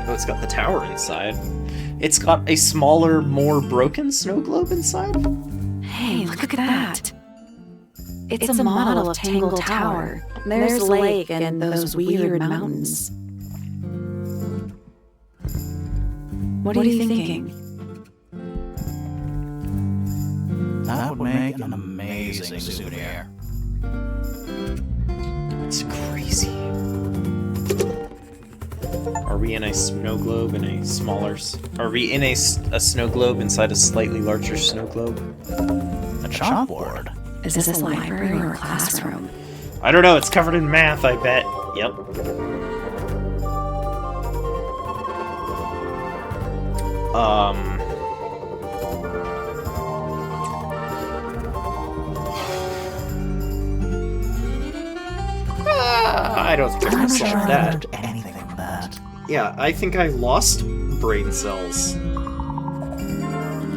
Oh, it's got the tower inside. It's got a smaller, more broken snow globe inside? Hey, look at that. It's a model of Tangle Tower. There's the lake and those weird mountains. What are you thinking? That would make an amazing souvenir. It's crazy. Are we in a snow globe in a smaller... Are we in a snow globe inside a slightly larger snow globe? A chalkboard? Is this a library or a classroom? I don't know, it's covered in math, I bet. Yep. I don't think I can solve that. Anything from that. Yeah, I think I lost brain cells.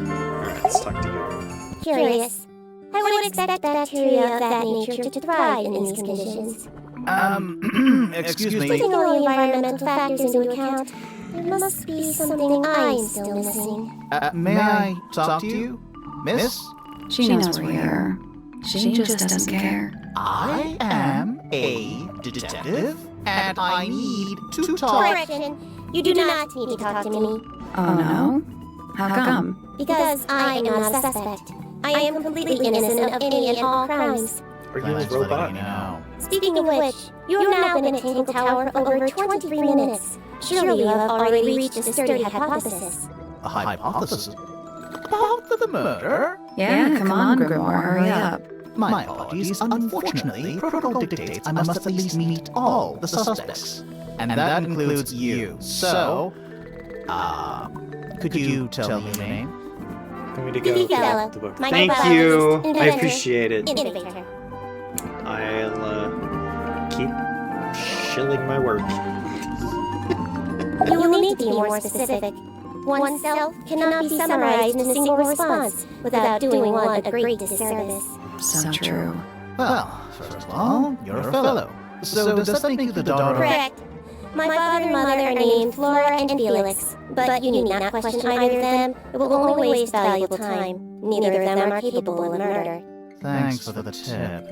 Alright, let's talk to you. Curious. I would expect bacteria of that nature to thrive in these conditions. Excuse me. Taking all the environmental factors into account, there must be something I'm still missing. May I talk to you, miss? She knows we're here. She just doesn't care. I am a detective, and I need to talk. Correction. You do not need to talk to me. Oh no? How come? Because I am not a suspect. I am completely innocent of any and all crimes. Are you a robot? Speaking of which, you have now been at Tangle Tower for over 23 minutes. Surely you have already reached a sturdy hypothesis. A hypothesis? About the murder? Yeah, come on, Grimoire, hurry up. My apologies. Unfortunately, protocol dictates I must at least meet all the suspects. And that includes you. So, could you tell me your name? Want me to go Fellow, the book? my Thank biologist, you. I inventor, appreciate it. Innovator. I'll keep shilling my work. You will need to be more specific. Oneself cannot be summarized in a single response without doing one a great disservice. So true. Well, first of all, you're a fellow. So does that make you the daughter of... Correct. My father and mother are named Flora and Felix, but you need not question either of them. It will only waste valuable time. Neither of them are capable of murder. Thanks for the tip.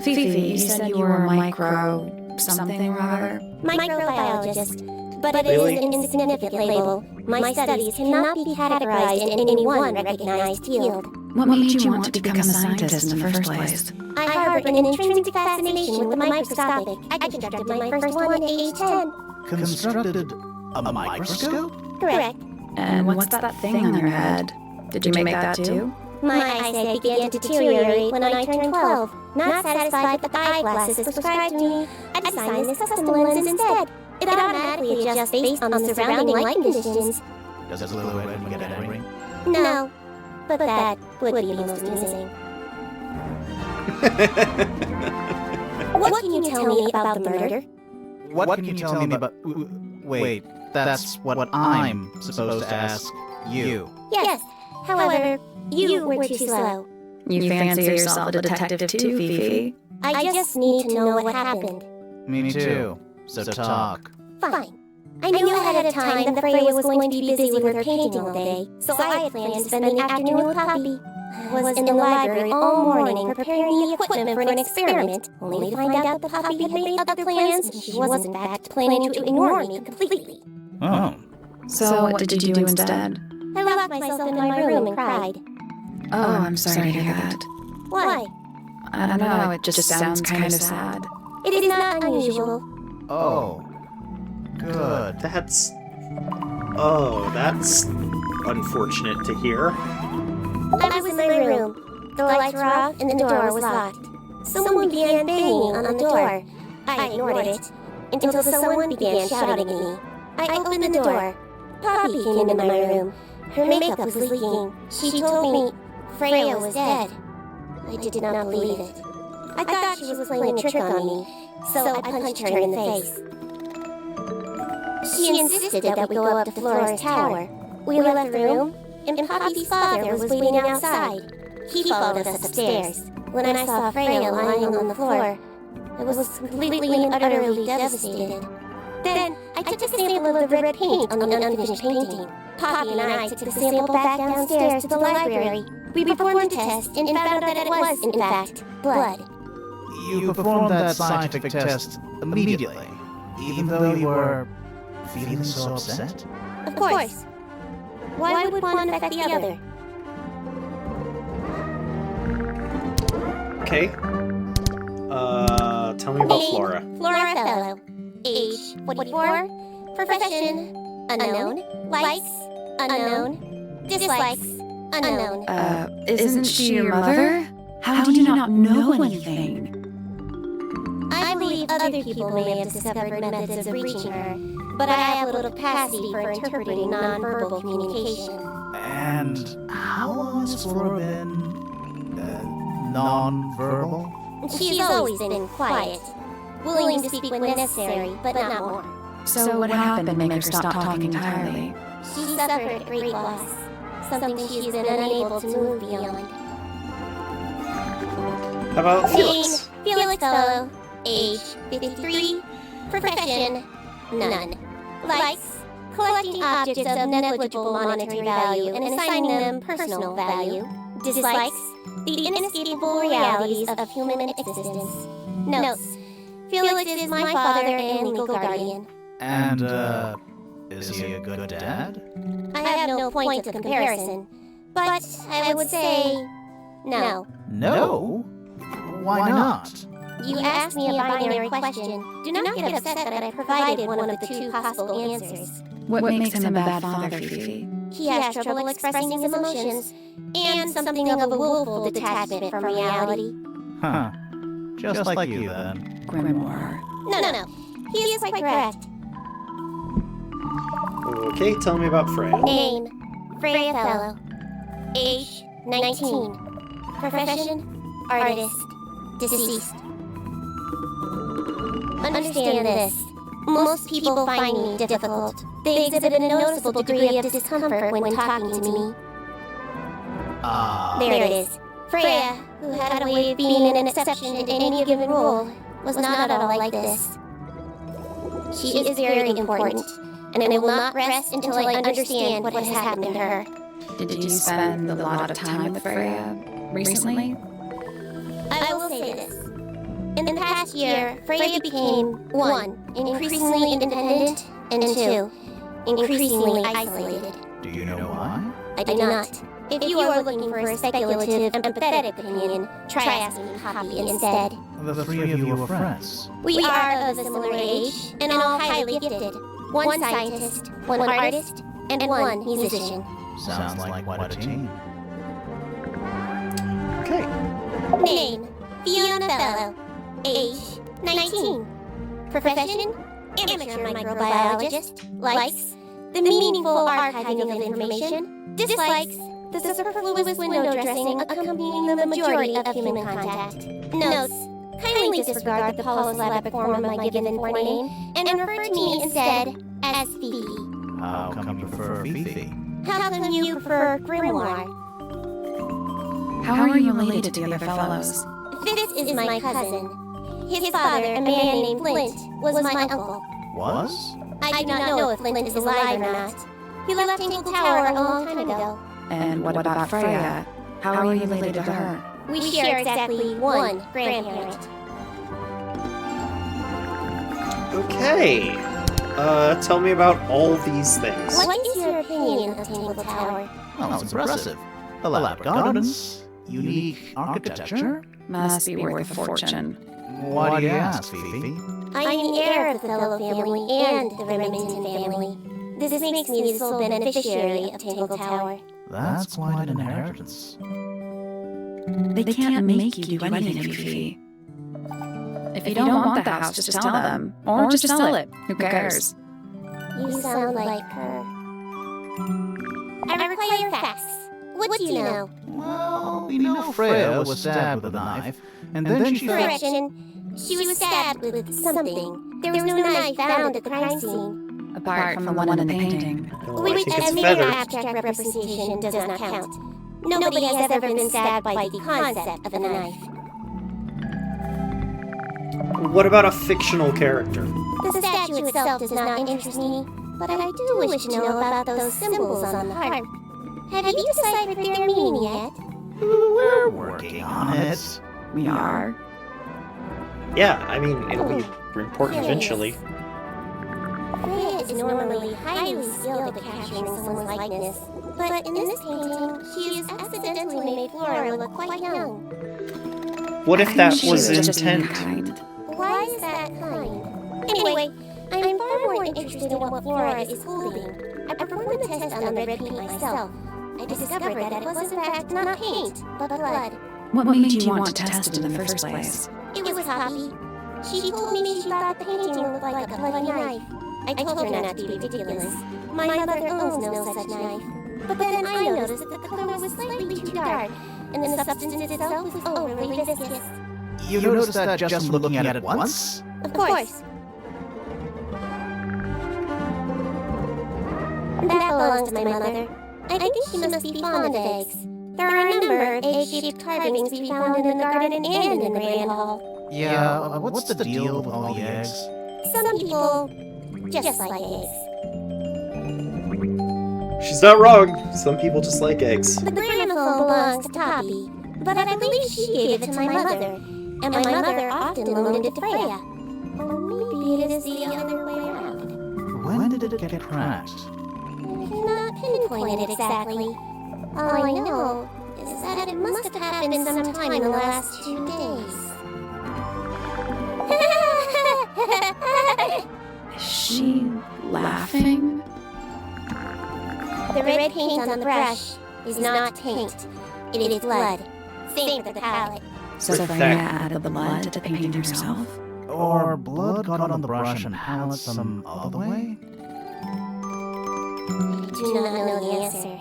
Fifi, you said you were a micro... something or other? Microbiologist. But it Really? is an insignificant label. My studies cannot be categorized in any one recognized field. What made you want to become a scientist in the first place? I harbor an intrinsic fascination with the microscopic. I constructed my first one at age 10. Constructed a microscope? Correct. And what's that thing on your head? Did you make that too? My eyesight began to deteriorate when I turned 12. Not satisfied with the eyeglasses prescribed to me, I designed this custom lens instead. It automatically adjusts based on the surrounding light conditions. Does it glow red when you get angry? No, but that would be most amusing. What can you tell me about the murder? What can you tell me about... Wait, that's what I'm supposed to ask you. Yes, however, you were too slow. You fancy yourself a detective too, Fifi? I just need to know what happened. Me too. So talk. Fine. I knew ahead of time that Freya was going to be busy with her painting all day, so I had planned to spend the afternoon with Poppy. I was in the library all morning preparing the equipment for an experiment, only to find out that Poppy had made other plans and she was in fact planning to ignore me completely. Oh. So what did you do instead? I locked myself in my room and cried. Oh, I'm sorry to hear that. Why? I don't know, it just sounds kind of sad. It is not unusual. Oh. Good. That's unfortunate to hear. I was in my room. The lights were off and the door was locked. Someone began banging on the door. I ignored it until someone began shouting at me. I opened the door. Poppy came into my room. Her makeup was leaking. She told me Freya was dead. I did not believe it. I thought she was playing a trick on me, so I punched her in the face. She insisted that we go up to Flora's tower. We left the room, and Poppy's father was waiting outside. He followed us upstairs. When I saw Freya lying on the floor, I was completely and utterly devastated. Then I took a sample of the red paint on the unfinished painting. Poppy and I took the sample back downstairs to the library. We performed a test and found out that it was, in fact, blood. You performed that scientific test immediately, even though you were feeling so upset? Of course. Why would one affect the other? Okay. Tell me about Flora. Flora Fellow. Age 44. Profession unknown. Likes unknown. Dislikes unknown. Isn't she your mother? How do you not know anything? I believe other people may have discovered methods of reaching her, but I have little capacity for interpreting nonverbal communication. And how long has Flora been... non-verbal? She's always been quiet, willing to speak when necessary, but not more. So what happened to make her stop talking entirely? She suffered great loss, something she's been unable to move beyond. How about Name, Felix? Felix Fellow. Age 53. Profession none. Likes collecting objects of negligible monetary value and assigning them personal value. Dislikes the inescapable realities of human existence. Notes: Felix is my father and legal guardian. And, is he a good dad? I have no point of comparison, but I would say no. No? Why not? You asked me a binary question. Do not get upset that I provided one of the two possible answers. What makes him a bad father, Fifi? He has trouble expressing his emotions, and something of a willful detachment from reality. Huh. Just like you, then. Grimoire. No. He is quite correct. Okay, tell me about Freya. Name: Freya Fellow. Age 19. Profession: artist. Deceased. Understand this. Most people find me difficult. They exhibit a noticeable degree of discomfort when talking to me. There it is. Freya, who had a way of being an exception to any given rule, was not at all like this. She is very important, and I will not rest until I understand what has happened to her. Did you spend a lot of time with Freya recently? I will say this. In the past year, Freya became, 1, increasingly independent, and 2, increasingly isolated. Do you know why? I do not. If you are looking for a speculative, empathetic opinion, try asking Poppy instead. The three of you are friends. We are of a similar age, and all highly gifted. 1 scientist, 1 artist, and 1 musician. Sounds like quite a team. Okay. Name, Fiona Fellow. Age, 19. Profession, amateur microbiologist. Likes, the meaningful archiving of information. Dislikes, the superfluous window dressing accompanying the majority of human contact. Notes, kindly disregard the polysyllabic form of my given forename and refer to me instead as Fifi. How come you prefer Fifi? How come you prefer Grimoire? How are you related to the other fellows? This is my cousin. His father, a man named Flint, was my uncle. Was? I do not know if Flint is alive or not. He left Tangle Tower a long time ago. And what about Freya? How are you related to her? We share exactly one grandparent. Okay. Tell me about all these things. What is your opinion of Tangle Tower? Well, it's impressive. Elaborate gardens, unique architecture. Must be worth a fortune. Why do you ask, Fifi? I am the heir of the Fellow family and the Remington family. This makes me the sole beneficiary of Tangle Tower. That's quite an inheritance. They can't make you do anything, Fifi. If you don't want the house, just tell them. Or just sell it. Who cares? You sound like her. I require facts. What do you know? Well, we know Freya was stabbed with a knife, and then she fell. Correction. She was stabbed with something. There was no knife found at the crime scene. Apart from the one in the painting. Oh, I Which, think as it's mere feathered. abstract representation, does not count. Nobody has ever been stabbed by the concept of a knife. What about a fictional character? The statue itself does not interest me, but I do wish to know about those symbols on the harp. Have you deciphered their meaning yet? We're working on it. We are. Yeah, I mean, it'll be important eventually. Freya is normally highly skilled at capturing someone's likeness, but in this painting, she has accidentally made Flora look quite young. What if that She was just being intent? kind. Why is that kind? Anyway, I'm far more interested in what Flora is holding. I performed the test on the red paint myself. I discovered that it was in fact not paint, but blood. What made you want to test it in the first place? It was Poppy. She told me she thought the painting looked like a bloody knife. I told her not to be ridiculous. My mother owns no such knife. But then I noticed that the color was slightly too dark, and the substance itself was overly viscous. You noticed that just from looking at it once? Of course. That belongs to my mother. I think she must be fond of eggs. There are a number of egg-shaped carvings to be found in the garden and in the grand hall. Yeah, what's the deal with all the eggs? Some people just like eggs. She's not wrong. Some people just like eggs. The gramophone belongs to Poppy, but I believe she gave it to my mother, and my mother often loaned it to Freya. Or maybe it is the other way around. When did it get cracked? I cannot pinpoint it exactly. All I know is that it must have happened sometime in the last 2 days. Is she laughing? The red paint on the brush is not paint. It is blood. Same for the palette. So With Freya that- added the blood to the painting herself? Or blood got on the brush and palette some other way? I do not know the answer.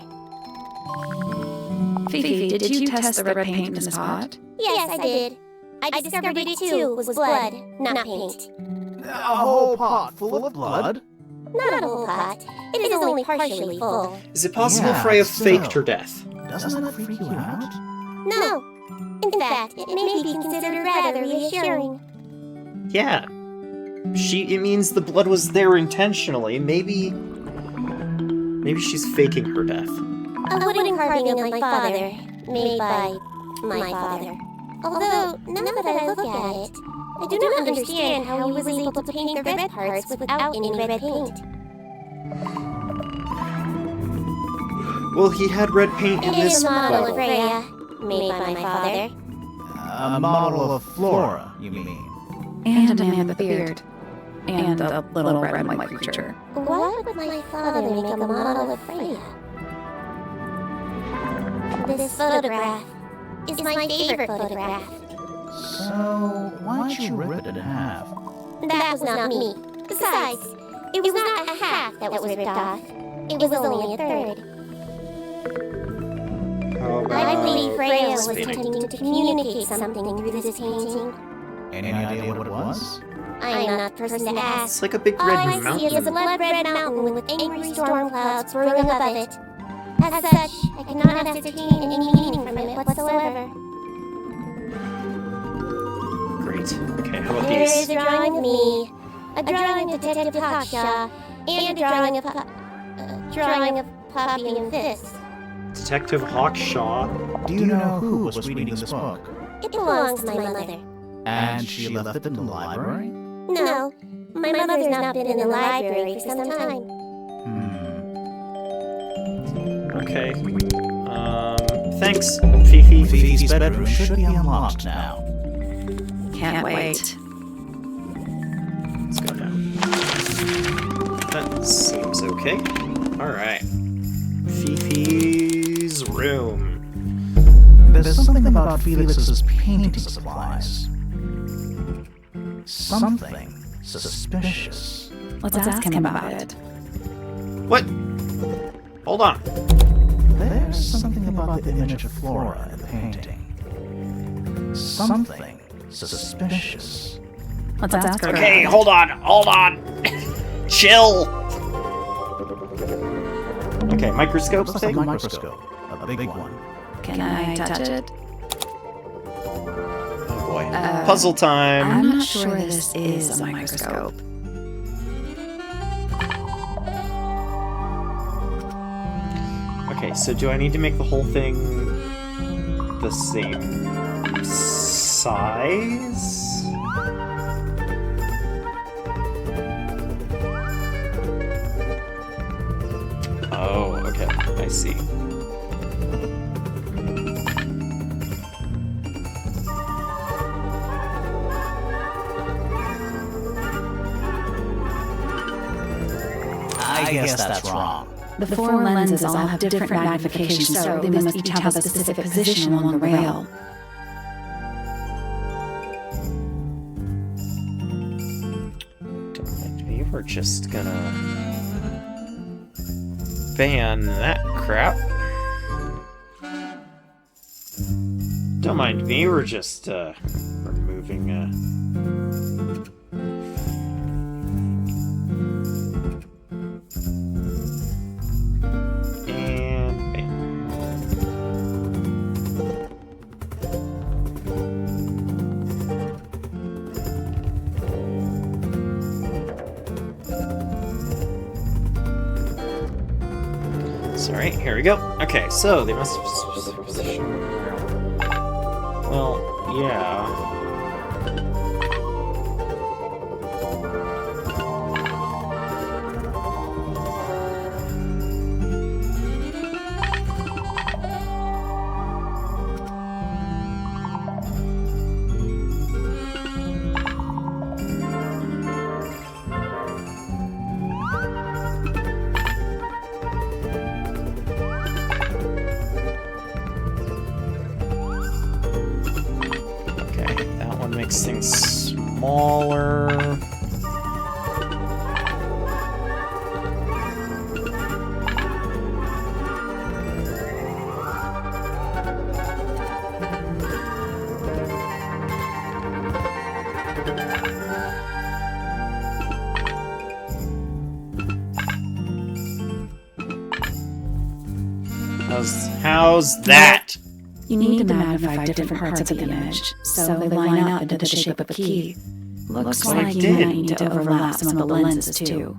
Fifi, did you test the red paint in this pot? Yes, I did. I discovered it too was blood, not paint. A whole pot full of blood? Not a whole pot. It is only partially full. Is it possible Yeah, Freya so- faked her death? Doesn't that freak you out? No. In fact, it may be considered rather reassuring. Yeah. It means the blood was there intentionally. Maybe she's faking her death. A wooden carving of my father, made by my father. Although, now that I look at it, I do not understand how he was able to paint the red parts without any red paint. Well, he had red paint in It is this a model of bottle. Freya, made by my father. A model of Flora, you mean? And a man with a beard. And a little red and white creature. Why would my father make a model of Freya? This photograph is my favorite photograph. So, why'd you rip it in half? That was not me. Besides, it was not a half that was ripped off. It was only a third. How I about believe Freya was spinning? attempting to communicate something through this painting. Any idea what it was? I am not the person to It's ask. like a big All red I see is a mountain. blood-red mountain with angry storm clouds swirling above it. As such, I cannot ascertain any meaning from it whatsoever. Great. Okay, how about There is these? a drawing of me, a drawing of Detective Hawkshaw, and a drawing of Poppy and Fist. Detective Hawkshaw. Do you know who was reading this book? It belongs to my mother. And she left it in the library? No, my mother's not been in the library for some time. Okay. Thanks, Fifi. Fifi's bedroom should be unlocked now. Can't wait. Let's go down. That seems okay. Alright. Fifi's room. There's something about Felix's painting supplies. Something suspicious. Let's ask him about it. What? Hold on. There's something about the image of Flora in the painting. Something suspicious. Let's ask her. Okay, hold on. Chill. Okay, microscope Looks like a thing? microscope. A big one. Can I touch it? Oh boy. Puzzle time. I'm not sure this is a microscope. Okay, so do I need to make the whole thing the same size? Oh, okay. I see. I guess that's wrong. The four lenses all have different magnifications, so they must each have a specific position along the rail. Don't mind me, we're just gonna ban that crap. Don't mind me, we're just removing and ban. Sorry, here we go. Okay, so they must have specific position. Well, yeah. Makes things smaller. How's that? You need to magnify different parts of the image, so they line up into the shape of a key. Looks like you might need to overlap some of the lenses too.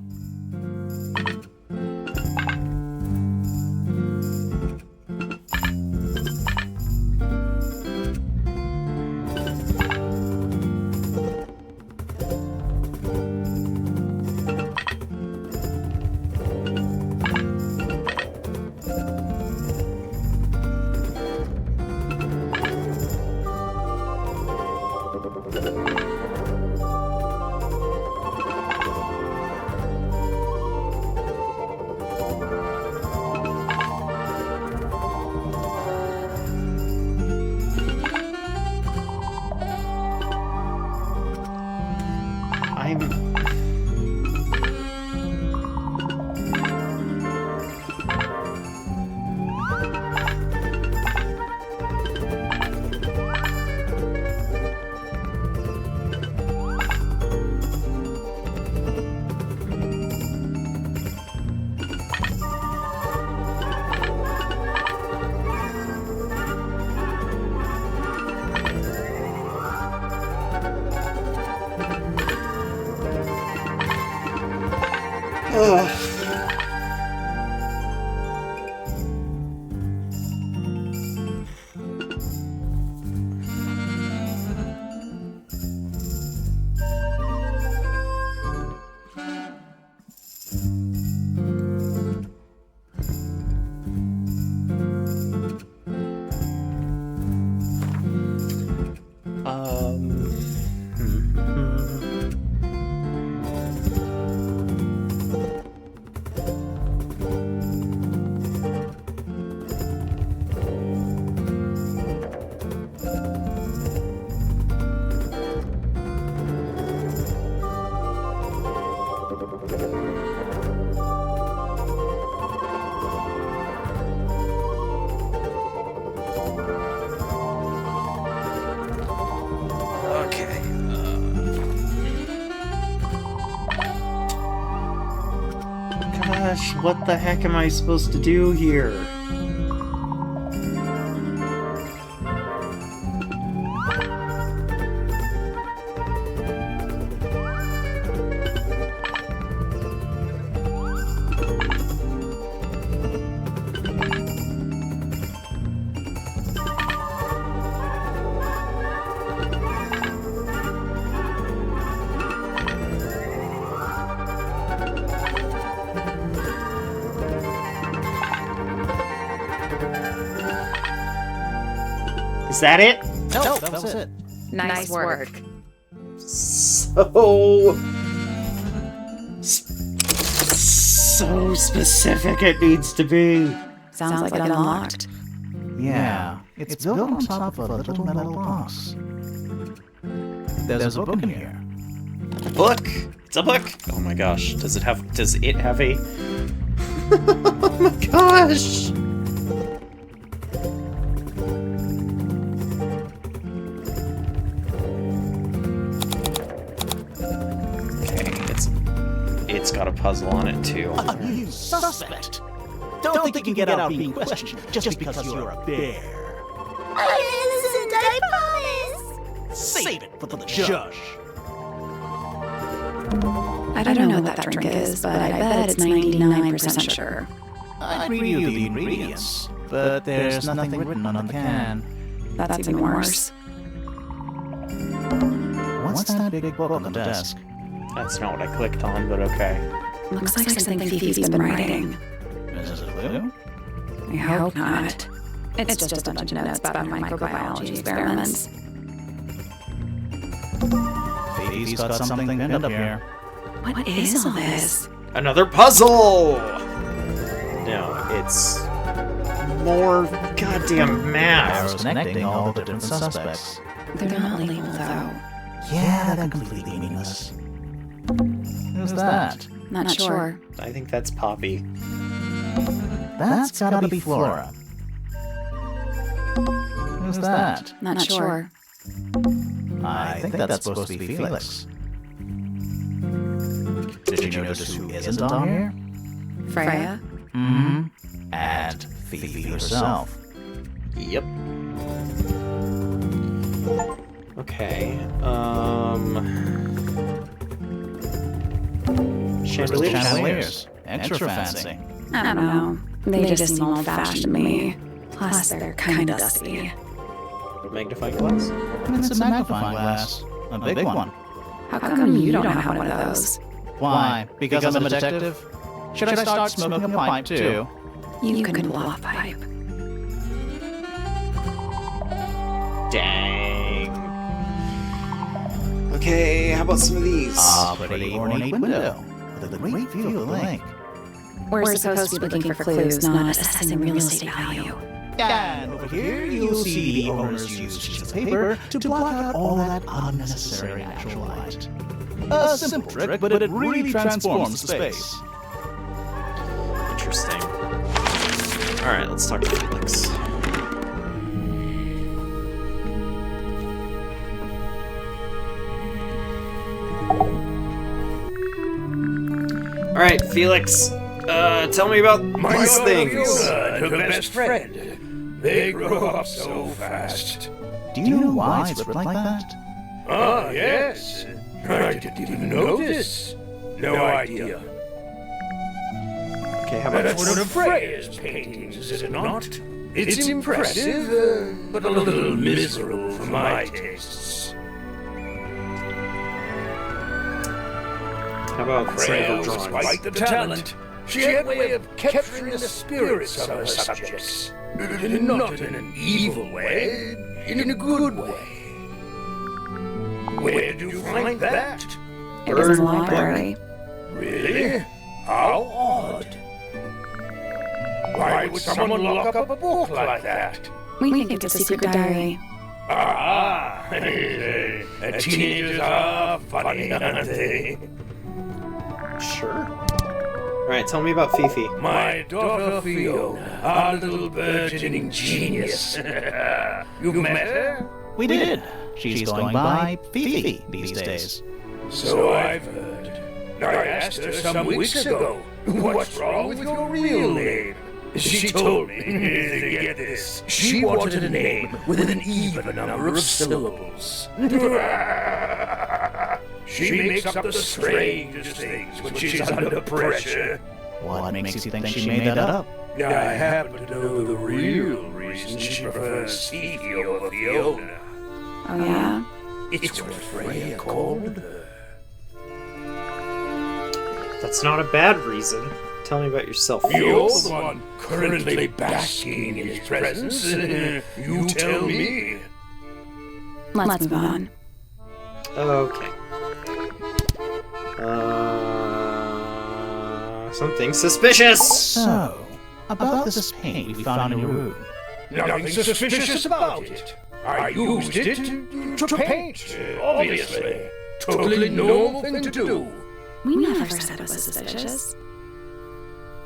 Okay. Gosh, what the heck am I supposed to do here? Is that it? No, that was it. Nice work. So specific it needs to be. Sounds like it unlocked. Yeah, it's built on top of a little metal box. There's a book in here. Book. It's a book. Oh my gosh. Does it have a? Oh my gosh. It's got a puzzle on it too. A new suspect. Don't think you can get out being questioned just because you're a bear. I'm innocent, I promise! Save it for the judge. I don't know what that drink is, but I bet it's 99% sure. I'd read you the ingredients, but there's nothing written on the can. That's even worse. What's that big book on the desk? That's not what I clicked on, but okay. Looks like something Fifi's been writing. Is this a clue? I hope not. It's just a bunch of notes about microbiology experiments. Fifi's got something pinned up here. What is all this? Another puzzle! No, it's more goddamn math. Arrows connecting all the different suspects. They're not labeled, though. Yeah, they're completely meaningless. Who's that? Not sure. I think that's Poppy. That's gotta be Flora. Who's that? Not sure. I think that's supposed to be Felix. Did you notice who isn't on here? Freya? Mm-hmm. And Fifi herself. Yep. Okay. Chandeliers. Extra fancy. I don't know. They just seem old-fashioned to me. Plus, they're kind of dusty. Magnifying glass? It's a magnifying glass. A big one. How come you don't have one of those? Why? Because I'm a detective? Should I start smoking a pipe too? You can blow a pipe. Dang. Okay, how about some of these? A pretty ornate window with a great view of the lake. We're supposed to be looking for clues, not assessing real estate value. And over here, you'll see the owners use sheets of paper to block out all that unnecessary natural light. A simple trick, but it really transforms the space. Interesting. Alright, let's talk to Felix. Alright, Felix. Tell me about these things. Her best friend. They grow up so fast. Do you know why it's written like that? Ah, yes. I didn't even notice. No idea. Okay, how about That's this? one of Freya's paintings, is it not? It's impressive, but a little miserable for my tastes. How about Freya sample was drawings? quite the talent. She had a way of capturing the spirits of her subjects. Not in an evil way, in a good way. Where did you find that? It was in the library. Really? How odd. Why would someone lock up a book like that? We think it's a secret diary. Ah, teenagers are funny, aren't they? Sure. Alright, tell me about Fifi. My daughter Fiona, our little burgeoning genius. You met her? We did. She's going by Fifi these days. So I've heard. I asked her some weeks ago, what's wrong with your real name? She told me, get this, she wanted a name with an even number of syllables. She makes up the strangest things when she's under pressure. What makes you think she made that up? I happen to know the real reason she prefers Fifi over Fiona. Oh, yeah? It's what Freya called her. That's not a bad reason. Tell me about yourself. You're the one currently basking in his presence. You tell me. Let's move on. Okay. Something suspicious! So, about this paint we found in your room. Nothing suspicious about it. I used it to paint, obviously. Totally normal thing to do. We never said it was suspicious.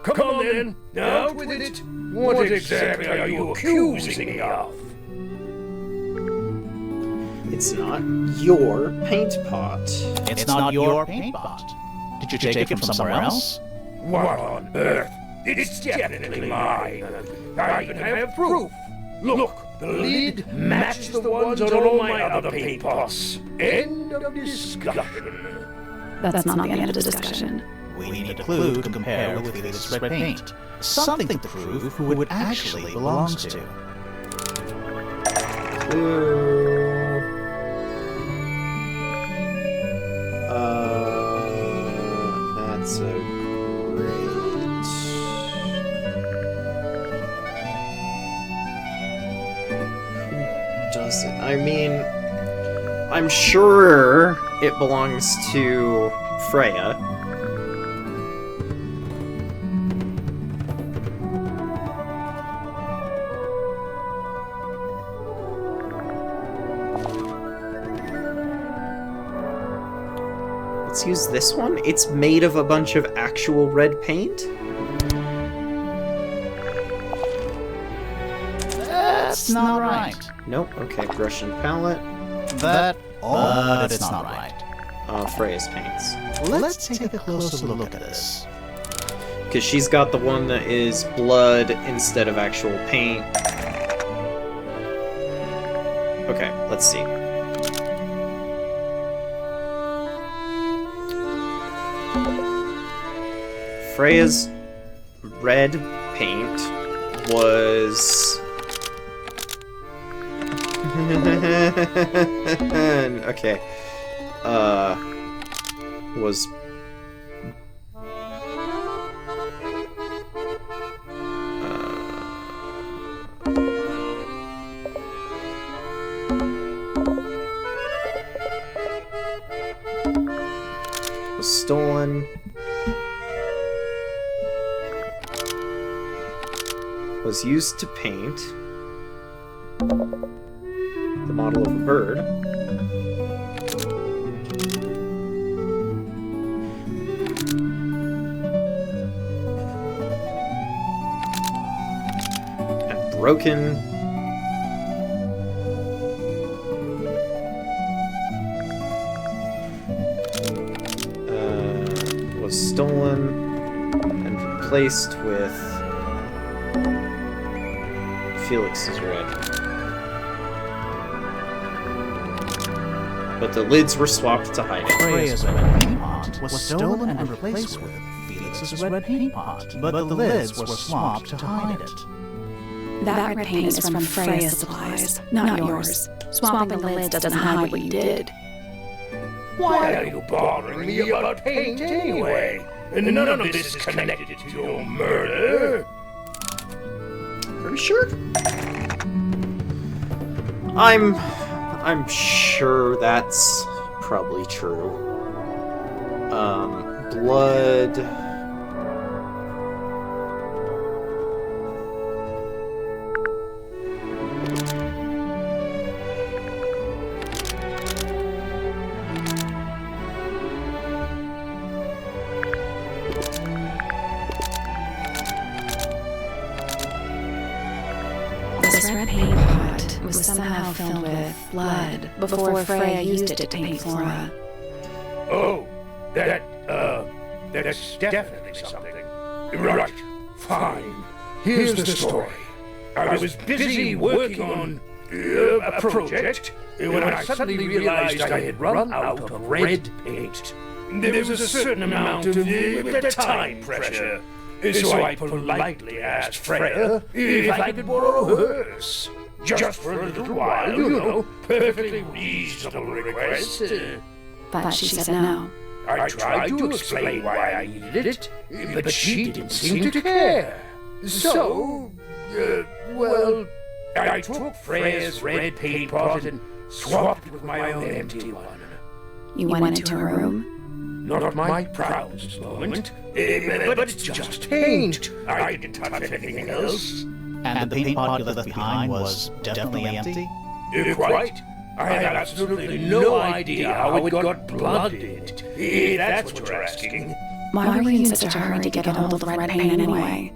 Come on then, out with it. What exactly are you accusing me of? It's not your paint pot. It's not your paint pot. Did you take it from somewhere else? What on earth? It's definitely mine. I even have proof. Look, the lid matches the ones on all my other paint pots. End of discussion. That's not the end of the discussion. We need a clue to compare with Felix's red paint. Something to prove who it actually belongs to. That's a great... Who does it? I mean, I'm sure it belongs to Freya. Let's use this one. It's made of a bunch of actual red paint. That's not right. Nope. Okay, brush and palette. But it's not right. Freya's paints. Let's take a closer look at this. Because she's got the one that is blood instead of actual paint. Okay, let's see. Freya's red paint was... okay. Was... was stolen. Was used to paint the model of a bird. And broken. Was stolen and replaced with Felix's red. But the lids were swapped to hide it. Freya's red paint pot was stolen and replaced with Felix's red paint pot, but the lids were swapped to hide it. That red paint is from Freya's supplies, not yours. Swapping the lids doesn't hide what you did. Why are you bothering me about paint anyway? And none of this is connected to your murder. Are you sure? I'm sure that's probably true. Blood. This red paint pot was somehow filled with blood before Freya used it to paint Flora. Oh, that's definitely something. Right, fine. Here's the story. I was busy working on a project when I suddenly realized I had run out of red paint. There was a certain amount of time pressure, so I politely asked Freya if I could borrow hers. Just for a little while, you know, perfectly reasonable request. But she said no. I tried to explain why I needed it, but she didn't seem to care. So, well, I took Freya's red paint pot and swapped it with my own empty one. You went into her room? Not my proudest moment, but it's just paint. I didn't touch anything else. And the paint pot you left behind was definitely empty? Quite. I had absolutely no idea how it got blood in it. If that's what you're asking. Why were you in such a hurry to get a hold of the red paint anyway?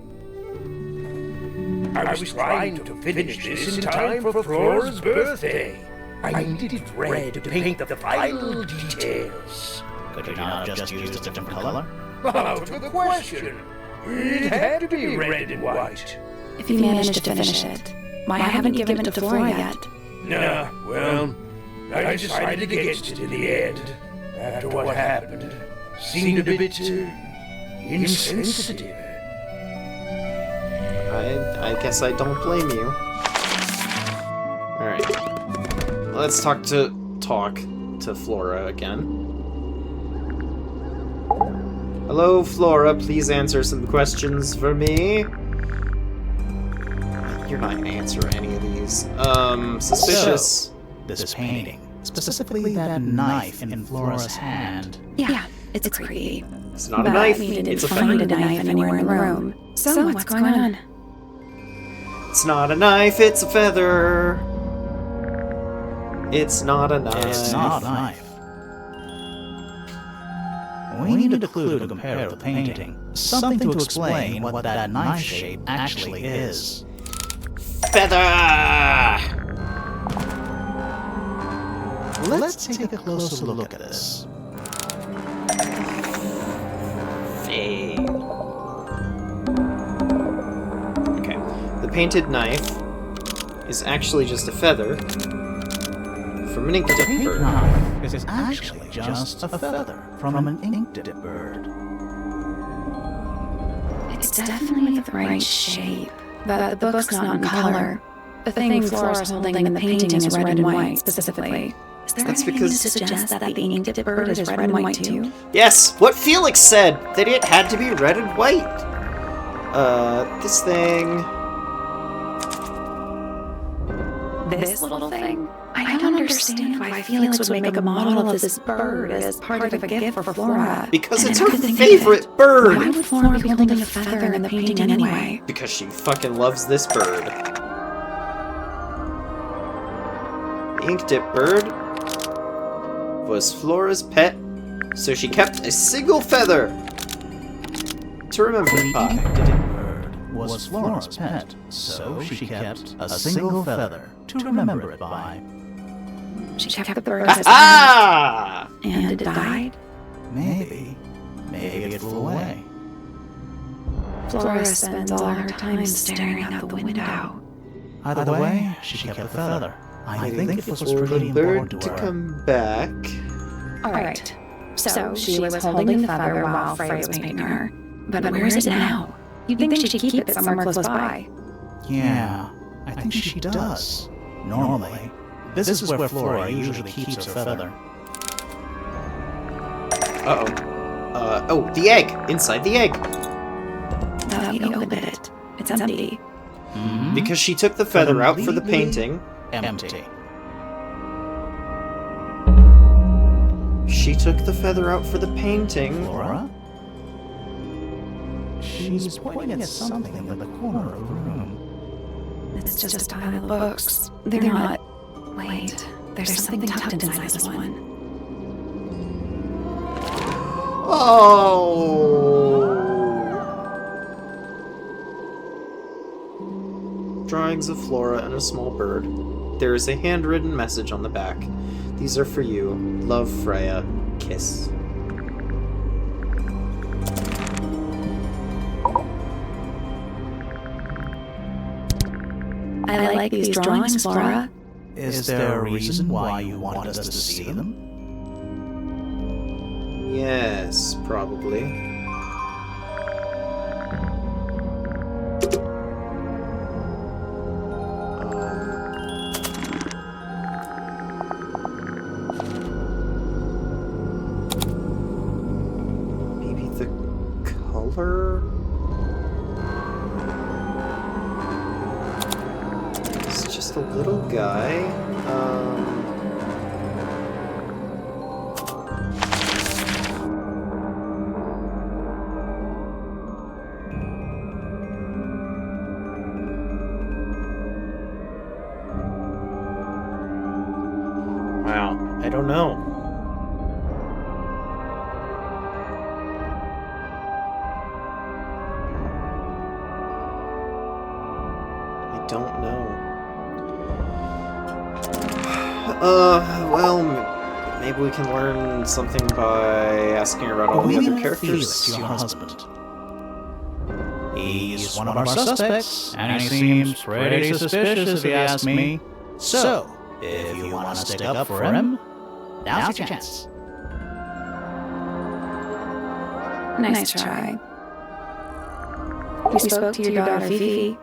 I was trying to finish this in time for Flora's birthday. I needed red to paint the final details. Could you not have just used a different color? Out of the question. It had to be red and white. If you managed to finish it, why haven't you given it to Flora yet? Nah, well, I decided against it in the end. After what happened, it seemed a bit insensitive. I guess I don't blame you. Alright. Let's talk to Flora again. Hello, Flora, please answer some questions for me. You're not gonna answer any of these. Suspicious. So, this painting, specifically that knife in Flora's hand. Yeah, it's creepy. It's not a knife, We didn't it's a find feather. a knife anywhere in the room. So what's going on? It's not a knife, it's a feather. It's not a knife. It's not a knife. We need a clue to compare with the painting. Something to explain what that knife shape actually is. Feather! Let's take a closer look at this. Okay. The painted knife is actually just a feather from an The ink-dip paint bird. knife is actually just a feather from an ink-dip bird. It's definitely the right shape, but the book's not in color. The thing Flora's holding in the painting is red and white, specifically. Is there That's anything because- to suggest that the ink-dip bird is red and white too? Yes, what Felix said, that it had to be red and white. This thing... This little thing? I don't understand why Felix would make a model of this bird as part of a gift for Flora. Because And it's I her couldn't think of favorite it. bird! Why would Flora be holding a feather in the painting anyway? Because she fucking loves this bird. The ink-dip bird was Flora's pet, so she kept a single feather to remember The by. ink-dip bird was Flora's pet, so she kept a single feather to remember it by. She kept the bird as a Ah! pet, and it died. Maybe it flew away. Flora spends all her time staring out the window. Either way, she kept the feather. I think it was for pretty the bird important to to her. come back. Alright, so she was holding the feather while Freya was painting her. But where is it now? You'd think she'd keep it somewhere close by. Yeah, I think she does. Normally, this is where Flora usually keeps her feather. Uh-oh. Oh, the egg! Inside the egg! Now you open it. It's empty. Because she took the feather out for the Completely painting. Empty. She took the feather out for the painting. Flora? She's pointing at something in the corner of the room. It's just a pile of books. They're not... Wait, there's something tucked inside this one. Oh! Drawings of Flora and a small bird. There is a handwritten message on the back. These are for you. Love, Freya. Kiss. I like these drawings, Flora. Is there a reason why you wanted us to see them? Yes, probably. Maybe the color? It's just a little guy. Wow, I don't know. I don't know. Well, maybe we can learn something by asking about all the other characters. Felix, your husband. He's one of our suspects, and he seems pretty suspicious if you ask me. So, if you want to stick up for him, now's your chance. Nice try. We spoke to your daughter, Fifi.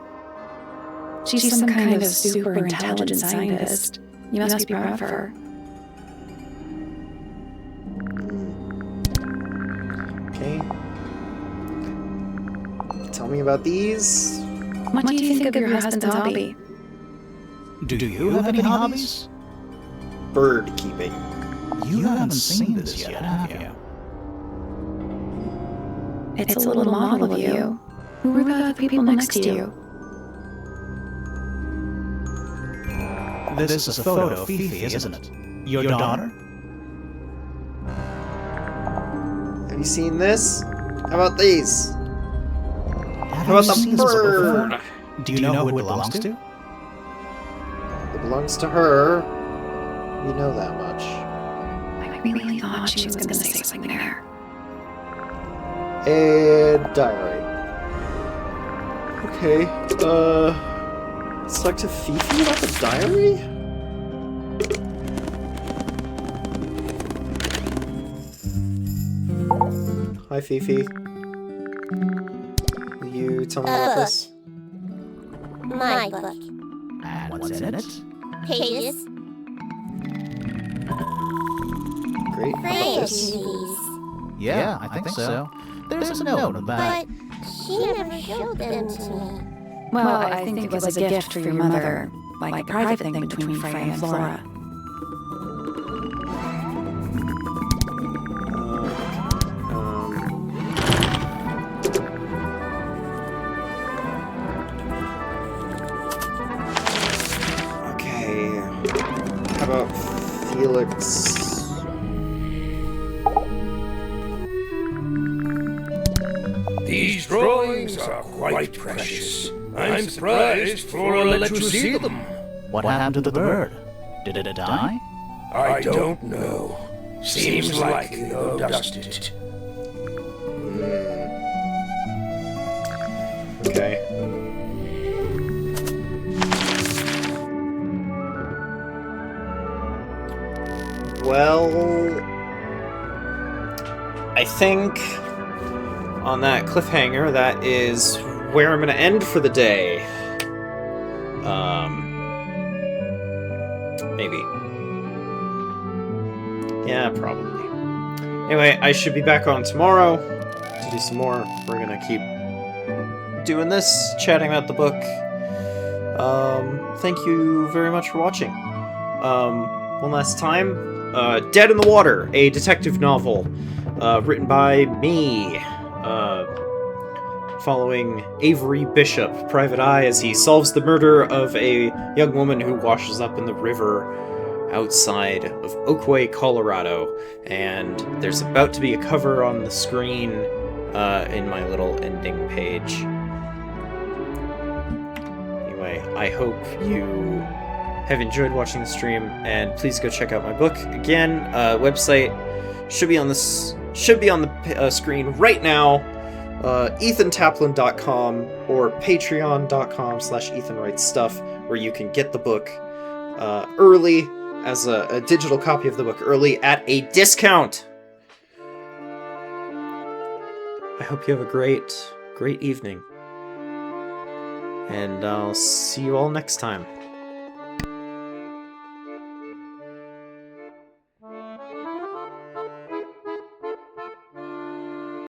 She's some kind of super intelligent scientist. You must be proud of her. Okay. Tell me about these. What do you think of your husband's hobby? Do you have any hobbies? Bird keeping. You haven't seen this yet, have you? It's a little model of you. Who about the people next to you? This is a photo of Fifi, isn't it? Your daughter? Have you seen this? How about these? Have How about you the seen this book bird? before? Do you know who it belongs to? It belongs to her. You know that much. I really thought she was going to say something there. A diary. Okay, let's talk to Fifi about the diary? Hi, Fifi. Will you tell me about this? My book. And what's in it? Pages. Great. How about Freya's this? duties. Yeah, I think so. There's a note on the back. But she never showed them to me. Well, I think it was a gift for your mother, like a private thing between Freya and Flora. Okay. How about Felix? These drawings are quite precious. I'm surprised Flora let you see them. What happened to the bird? Did it die? I don't know. Seems like you're dusted. Okay. Well, I think on that cliffhanger, that is where I'm going to end for the day. Maybe. Yeah, probably. Anyway, I should be back on tomorrow to do some more. We're going to keep doing this, chatting about the book. Thank you very much for watching. One last time, Dead in the Water, a detective novel written by me, following Avery Bishop, Private Eye, as he solves the murder of a young woman who washes up in the river outside of Oakway, Colorado. And there's about to be a cover on the screen in my little ending page. Anyway, I hope you have enjoyed watching the stream, and please go check out my book. Again, website should be on the screen right now. EthanTaplin.com or Patreon.com/EthanWritesStuff, where you can get the book early as a digital copy of the book early at a discount. I hope you have a great evening, and I'll see you all next time.